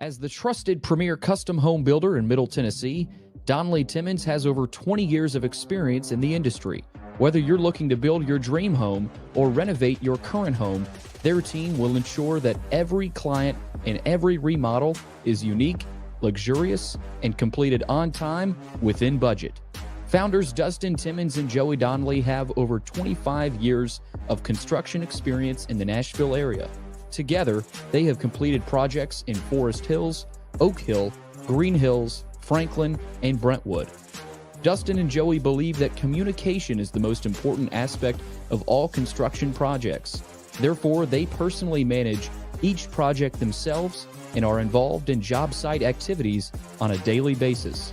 As the trusted premier custom home builder in Middle Tennessee, Donnelly Timmons has over 20 years of experience in the industry. Whether you're looking to build your dream home or renovate your current home, their team will ensure that every client and every remodel is unique, luxurious, and completed on time within budget. Founders Dustin Timmons and Joey Donnelly have over 25 years of construction experience in the Nashville area. Together, they have completed projects in Forest Hills, Oak Hill, Green Hills, Franklin, and Brentwood. Dustin and Joey believe that communication is the most important aspect of all construction projects. Therefore, they personally manage each project themselves and are involved in job site activities on a daily basis.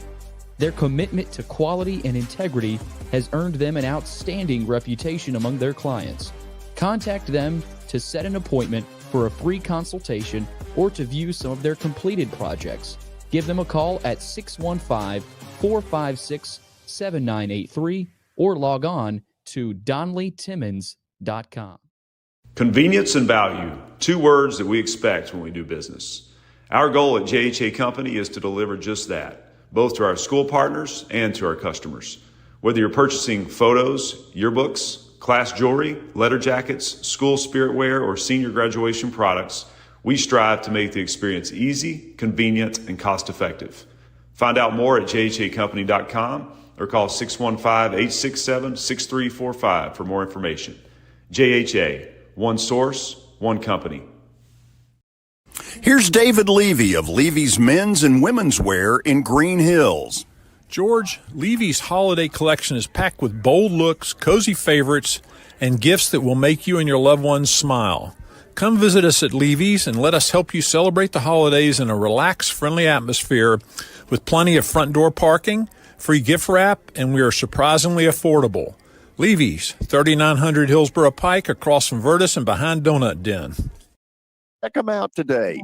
Their commitment to quality and integrity has earned them an outstanding reputation among their clients. Contact them to set an appointment for a free consultation or to view some of their completed projects. Give them a call at 615-456-7983 or log on to DonnellyTimmons.com. Convenience and value, two words that we expect when we do business. Our goal at JHA Company is to deliver just that, both to our school partners and to our customers. Whether you're purchasing photos, yearbooks, class jewelry, letter jackets, school spirit wear, or senior graduation products, we strive to make the experience easy, convenient, and cost-effective. Find out more at jhacompany.com or call 615-867-6345 for more information. JHA, one source, one company. Here's David Levy of Levy's Men's and Women's Wear in Green Hills. George, Levy's holiday collection is packed with bold looks, cozy favorites, and gifts that will make you and your loved ones smile. Come visit us at Levy's and let us help you celebrate the holidays in a relaxed, friendly atmosphere with plenty of front door parking, free gift wrap, and we are surprisingly affordable. Levy's, 3900 Hillsborough Pike, across from Virtus and behind Donut Den. Check them out today.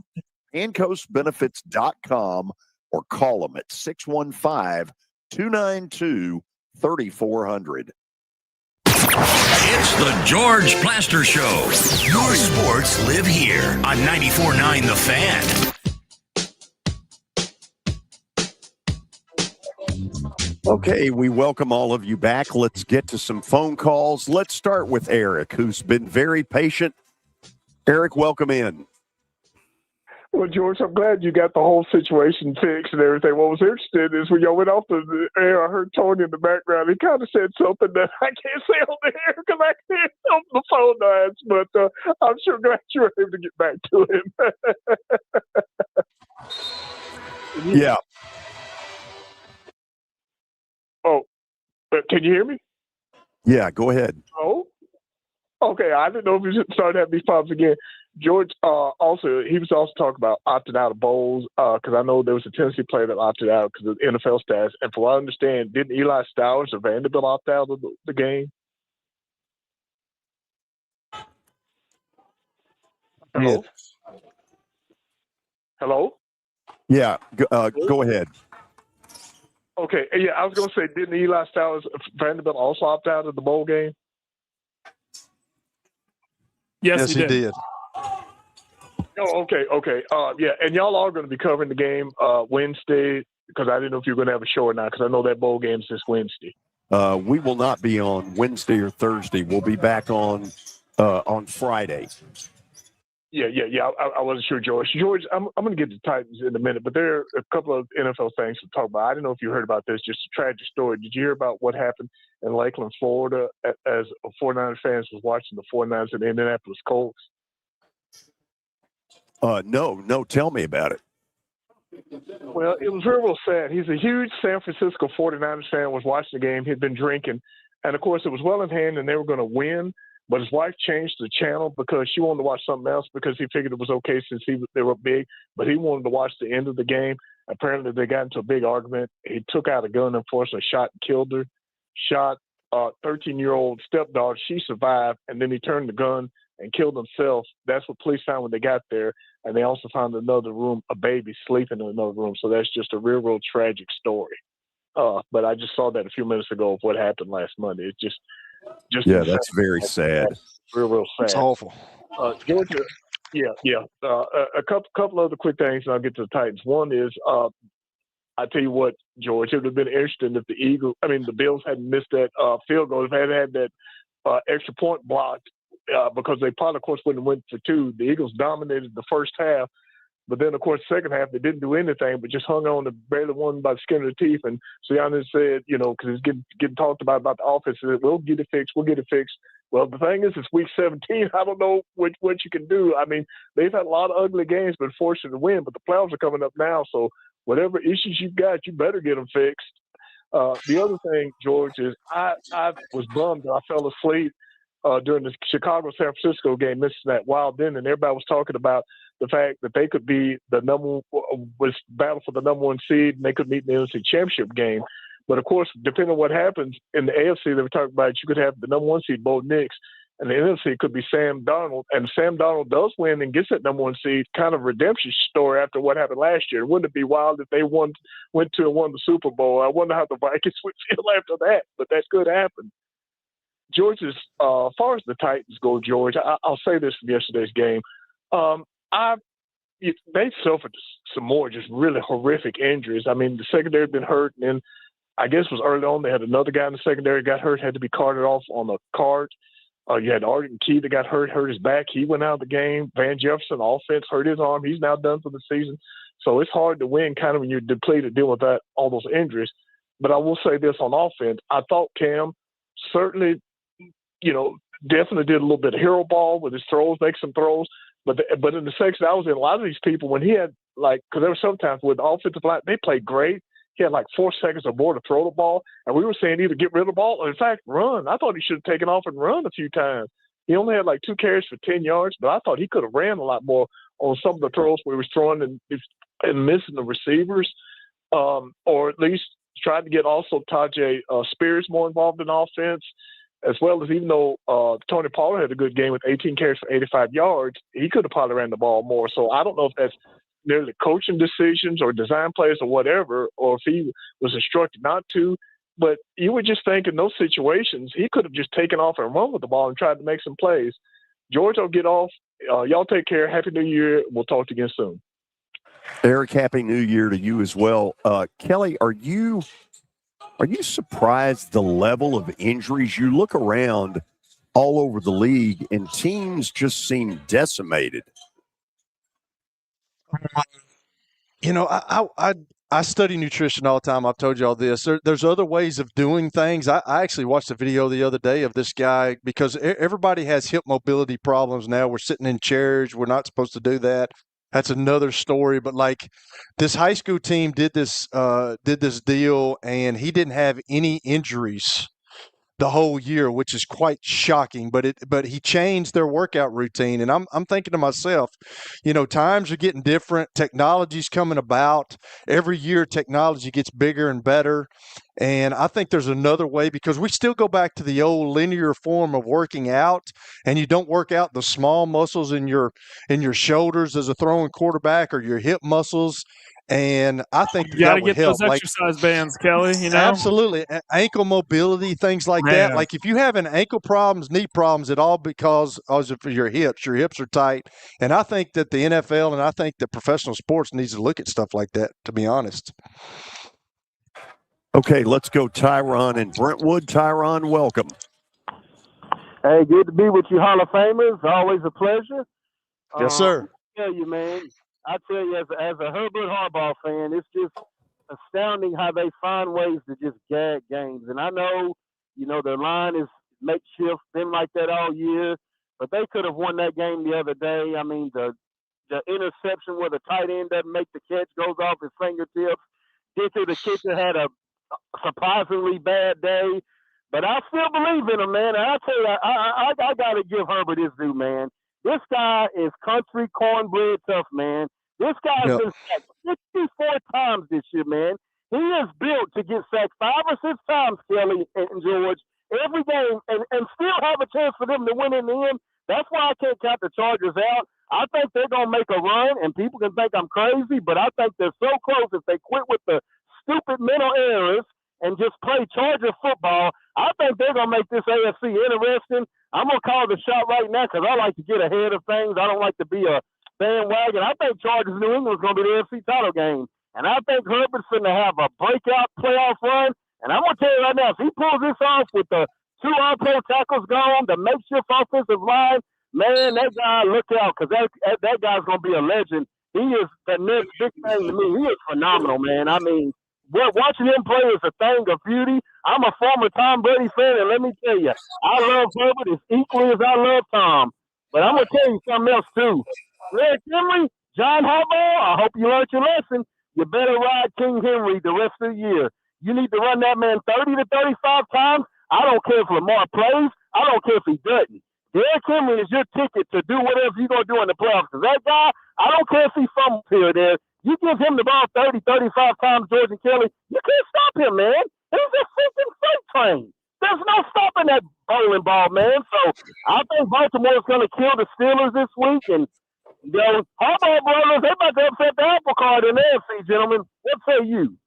AnCoastBenefits.com or call them at 615-292-3400. It's the George Plaster Show. Your sports live here on 94.9 The Fan. Okay, we welcome all of you back. Let's get to some phone calls. Let's start with Eric, who's been very patient. Eric, welcome in. Well, George, I'm glad you got the whole situation fixed and everything. What was interesting is when y'all went off the air, I heard Tony in the background. He kind of said something that I can't say on the air because I can't help the phone lines, but I'm sure glad you were able to get back to him. Yeah. Oh, but can you hear me? Yeah, go ahead. Oh, okay. I didn't know if you started having these problems again. George, he was also talking about opting out of bowls because I know there was a Tennessee player that opted out because of the NFL stats. And from what I understand, didn't Eli Stowers of Vanderbilt opt out of the game? Hello? Yeah. Hello? Yeah, go ahead. Okay, yeah, I was going to say, didn't Eli Stowers of Vanderbilt also opt out of the bowl game? Yes, he did. Oh, okay. Yeah, and y'all are going to be covering the game Wednesday because I didn't know if you were going to have a show or not because I know that bowl game's this Wednesday. We will not be on Wednesday or Thursday. We'll be back on Friday. Yeah. I wasn't sure, George. George, I'm going to get to Titans in a minute, but there are a couple of NFL things to talk about. I don't know if you heard about this, just a tragic story. Did you hear about what happened in Lakeland, Florida, as 49ers fans was watching the 49ers and the Indianapolis Colts? No, tell me about it. Well, it was real sad. He's a huge San Francisco 49ers fan, was watching the game. He'd been drinking. And, of course, it was well in hand and they were going to win. But his wife changed the channel because she wanted to watch something else because he figured it was okay since they were big. But he wanted to watch the end of the game. Apparently, they got into a big argument. He took out a gun, unfortunately, shot and killed her. Shot 13-year-old stepdaughter. She survived. And then he turned the gun and killed himself. That's what police found when they got there. And they also found another room, a baby sleeping in another room. So that's just a real tragic story. But I just saw that a few minutes ago of what happened last Monday. It's just yeah, that's very sad. That's real sad. It's awful. Georgia, yeah. A couple other quick things, and I'll get to the Titans. One is, I tell you what, George, it would have been interesting if the Bills hadn't missed that field goal, if they had that extra point blocked, because they probably, of course, wouldn't have went for two. The Eagles dominated the first half. But then, of course, second half, they didn't do anything but just hung on to barely won by the skin of the teeth. And Sianis said, because it's getting talked about the offense, said, we'll get it fixed. Well, the thing is, it's week 17. I don't know what you can do. I mean, they've had a lot of ugly games, but fortunate to win. But the playoffs are coming up now, so whatever issues you've got, you better get them fixed. The other thing, George, is I was bummed that I fell asleep during the Chicago-San Francisco game, missing that wild end, and everybody was talking about the fact that they could be was battle for the number one seed, and they could meet in the NFC Championship game. But of course, depending on what happens in the AFC, they were talking about you could have the number one seed, Bo Nix, and the NFC could be Sam Darnold. And Sam Darnold does win and gets that number one seed, kind of redemption story after what happened last year. Wouldn't it be wild if they went to and won the Super Bowl? I wonder how the Vikings would feel after that, but that could happen. George, as far as the Titans go, George, I'll say this from yesterday's game. They suffered some more just really horrific injuries. I mean, the secondary had been hurt, and then I guess it was early on. They had another guy in the secondary got hurt, had to be carted off on a cart. You had Arden Key that got hurt his back. He went out of the game. Van Jefferson, offense, hurt his arm. He's now done for the season. So it's hard to win kind of when you're depleted dealing with all those injuries. But I will say this on offense. I thought Cam certainly – definitely did a little bit of hero ball with his throws, make some throws. But in the section I was in, a lot of these people, when he had because there were sometimes with the offensive line, they played great. He had 4 seconds or more to throw the ball, and we were saying either get rid of the ball or, in fact, run. I thought he should have taken off and run a few times. He only had 2 carries for 10 yards, but I thought he could have ran a lot more on some of the throws where he was throwing and missing the receivers, or at least tried to get also Tajay Spears more involved in offense. As well as even though Tony Pollard had a good game with 18 carries for 85 yards, he could have probably ran the ball more. So I don't know if that's nearly coaching decisions or design plays or whatever, or if he was instructed not to. But you would just think in those situations, he could have just taken off and run with the ball and tried to make some plays. George will get off. Y'all take care. Happy New Year. We'll talk to you again soon. Eric, Happy New Year to you as well. Kelly, are you surprised the level of injuries? You look around all over the league and teams just seem decimated. You know, I study nutrition all the time. I've told you all this. There's other ways of doing things. I actually watched a video the other day of this guy because everybody has hip mobility problems now. We're sitting in chairs. We're not supposed to do that. That's another story. But like this high school team did this deal, and he didn't have any injuries the whole year, which is quite shocking. But he changed their workout routine, and I'm thinking to myself, you know, times are getting different. Technology's coming about. Every year, technology gets bigger and better. And I think there's another way, because we still go back to the old linear form of working out, and you don't work out the small muscles in your shoulders as a throwing quarterback, or your hip muscles. And I think You got to that would get help. those exercise bands, Kelly. You know, Absolutely. Ankle mobility, things like that. Man. Like if you have an ankle problems, knee problems at all because of your hips are tight. And I think that the NFL and I think that professional sports needs to look at stuff like that, to be honest. Okay, let's go Tyron and Brentwood. Tyron, welcome. Hey, good to be with you, Hall of Famers. Always a pleasure. Yes, sir. I tell you, man, I tell you, as a Herbert Harbaugh fan, it's just astounding how they find ways to just gag games. And I know, you know, their line is makeshift, been like that all year, but they could have won that game the other day. I mean, the interception where the tight end doesn't make the catch, goes off his fingertips. Dicker, the kicker, had a surprisingly bad day. But I still believe in him, man. And I tell you, I got to give Herbert his due, man. This guy is country cornbread tough, man. This guy's been sacked 54 times this year, man. He is built to get sacked 5 or 6 times, Kelly and George, every game, and still have a chance for them to win in the end. That's why I can't count the Chargers out. I think they're going to make a run, and people can think I'm crazy, but I think they're so close if they quit with the stupid mental errors and just play Charger football. I think they're going to make this AFC interesting. I'm going to call the shot right now because I like to get ahead of things. I don't like to be a bandwagon. I think Chargers New England is going to be the AFC title game. And I think Herbert's going to have a breakout playoff run. And I'm going to tell you right now, if he pulls this off with the 2 all-pro tackles gone, the makeshift offensive line, man, that guy, look out, because that guy's going to be a legend. He is the next big thing to me. He is phenomenal, man. I mean, watching him play is a thing of beauty. I'm a former Tom Brady fan, and let me tell you, I love Herbert as equally as I love Tom. But I'm going to tell you something else, too. Red Henry, John Harbaugh, I hope you learned your lesson. You better ride King Henry the rest of the year. You need to run that man 30 to 35 times. I don't care if Lamar plays. I don't care if he doesn't. Derrick Henry is your ticket to do whatever you're going to do in the playoffs. Because that guy, I don't care if he fumbles here or there. You give him the ball 30, 35 times, George and Kelly, you can't stop him, man. He's a freaking freight train. There's no stopping that bowling ball, man. So I think Baltimore's going to kill the Steelers this week. And, you know, Harbaugh brothers, they're about to upset the apple cart in the AFC, gentlemen. What say you?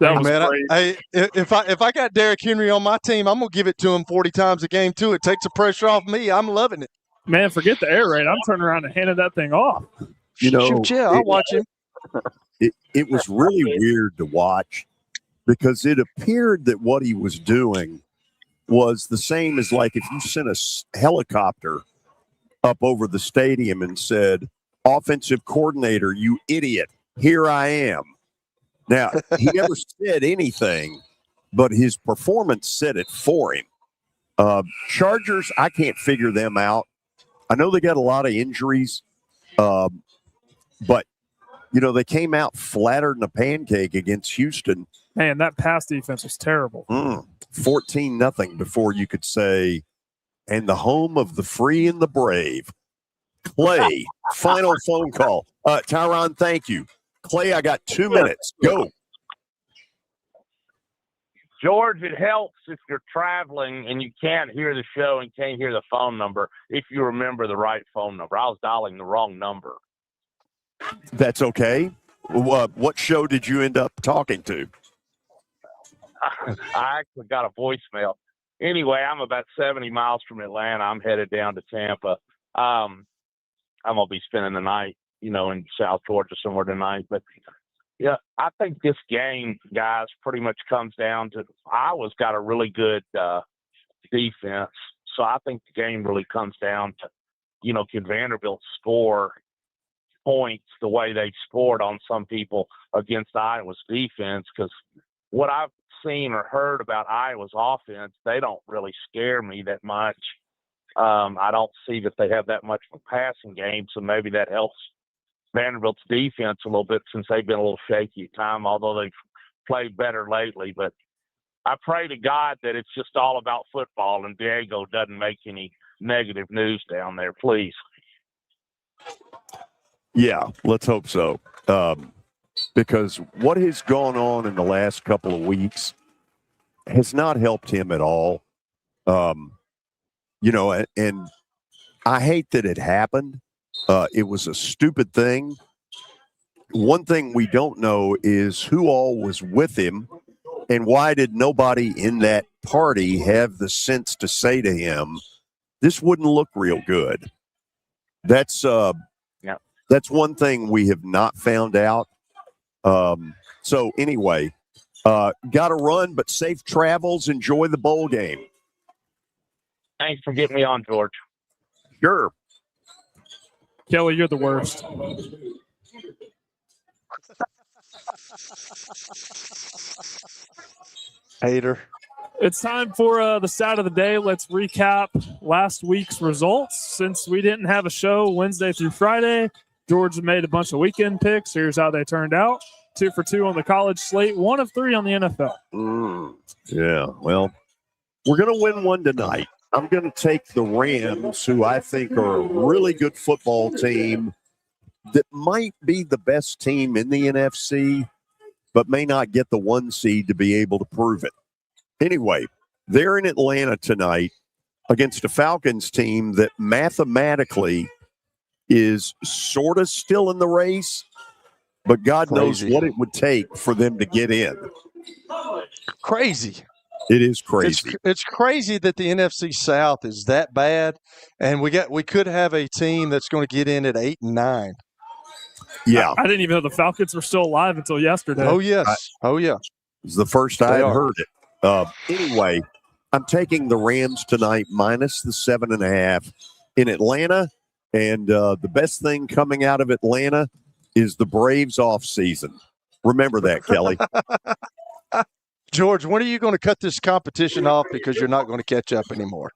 That was man, great. If I got Derrick Henry on my team, I'm gonna give it to him 40 times a game too. It takes the pressure off me. I'm loving it. Man, forget the air raid. I'm turning around and handing that thing off. You know, yeah, I'll watch him. It was really weird to watch because it appeared that what he was doing was the same as like if you sent a helicopter up over the stadium and said, "Offensive coordinator, you idiot, here I am." Now, he never said anything, but his performance said it for him. Chargers, I can't figure them out. I know they got a lot of injuries, but, you know, they came out flatter than a pancake against Houston. Man, that pass defense was terrible. 14-0 before you could say, and the home of the free and the brave. Clay, final phone call. Tyron, thank you. Clay, I got 2 minutes. Go. George, it helps if you're traveling and you can't hear the show and can't hear the phone number if you remember the right phone number. I was dialing the wrong number. That's okay. What show did you end up talking to? I actually got a voicemail. Anyway, I'm about 70 miles from Atlanta. I'm headed down to Tampa. I'm going to be spending the night, in South Georgia somewhere tonight. But, yeah, I think this game, guys, pretty much comes down to Iowa's got a really good defense. So I think the game really comes down to, can Vanderbilt score points the way they scored on some people against Iowa's defense? Because what I've seen or heard about Iowa's offense, they don't really scare me that much. I don't see that they have that much of a passing game, so maybe that helps Vanderbilt's defense a little bit since they've been a little shaky at time, although they've played better lately. But I pray to God that it's just all about football and Diego doesn't make any negative news down there, please. Yeah, let's hope so. Because what has gone on in the last couple of weeks has not helped him at all. And I hate that it happened. It was a stupid thing. One thing we don't know is who all was with him and why did nobody in that party have the sense to say to him, this wouldn't look real good. That's one thing we have not found out. So anyway, got to run, but safe travels. Enjoy the bowl game. Thanks for getting me on, George. Sure. Kelly, you're the worst. Hater. It's time for the stat of the day. Let's recap last week's results. Since we didn't have a show Wednesday through Friday, George made a bunch of weekend picks. Here's how they turned out. 2 for 2 on the college slate, 1 of 3 on the NFL. Yeah, well, we're going to win one tonight. I'm going to take the Rams, who I think are a really good football team that might be the best team in the NFC, but may not get the 1 seed to be able to prove it. Anyway, they're in Atlanta tonight against a Falcons team that mathematically is sort of still in the race, but God knows what it would take for them to get in. Crazy. It is crazy. It's crazy that the NFC South is that bad, and we could have a team that's going to get in at 8 and 9. Yeah, I didn't even know the Falcons were still alive until yesterday. Oh yes, It was the first I had heard it. Anyway, I'm taking the Rams tonight minus the 7.5 in Atlanta, and the best thing coming out of Atlanta is the Braves off season. Remember that, Kelly. George, when are you going to cut this competition off because you're not going to catch up anymore?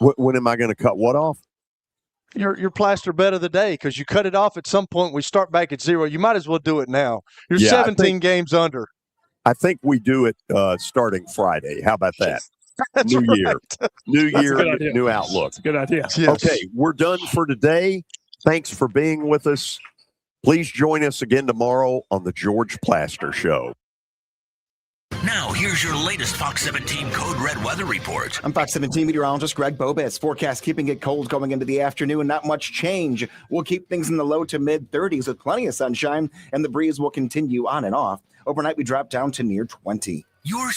When am I going to cut what off? Your plaster bet of the day, because you cut it off at some point. We start back at 0. You might as well do it now. You're 17 games under. I think we do it starting Friday. How about that? That's New right. year. New year, new outlook. That's a good idea. Yes. Okay, we're done for today. Thanks for being with us. Please join us again tomorrow on the George Plaster Show. Now, here's your latest Fox 17 Code Red weather report. I'm Fox 17 meteorologist Greg Bobetz. Forecast keeping it cold going into the afternoon. Not much change. We'll keep things in the low to mid 30s with plenty of sunshine, and the breeze will continue on and off. Overnight, we drop down to near 20. Your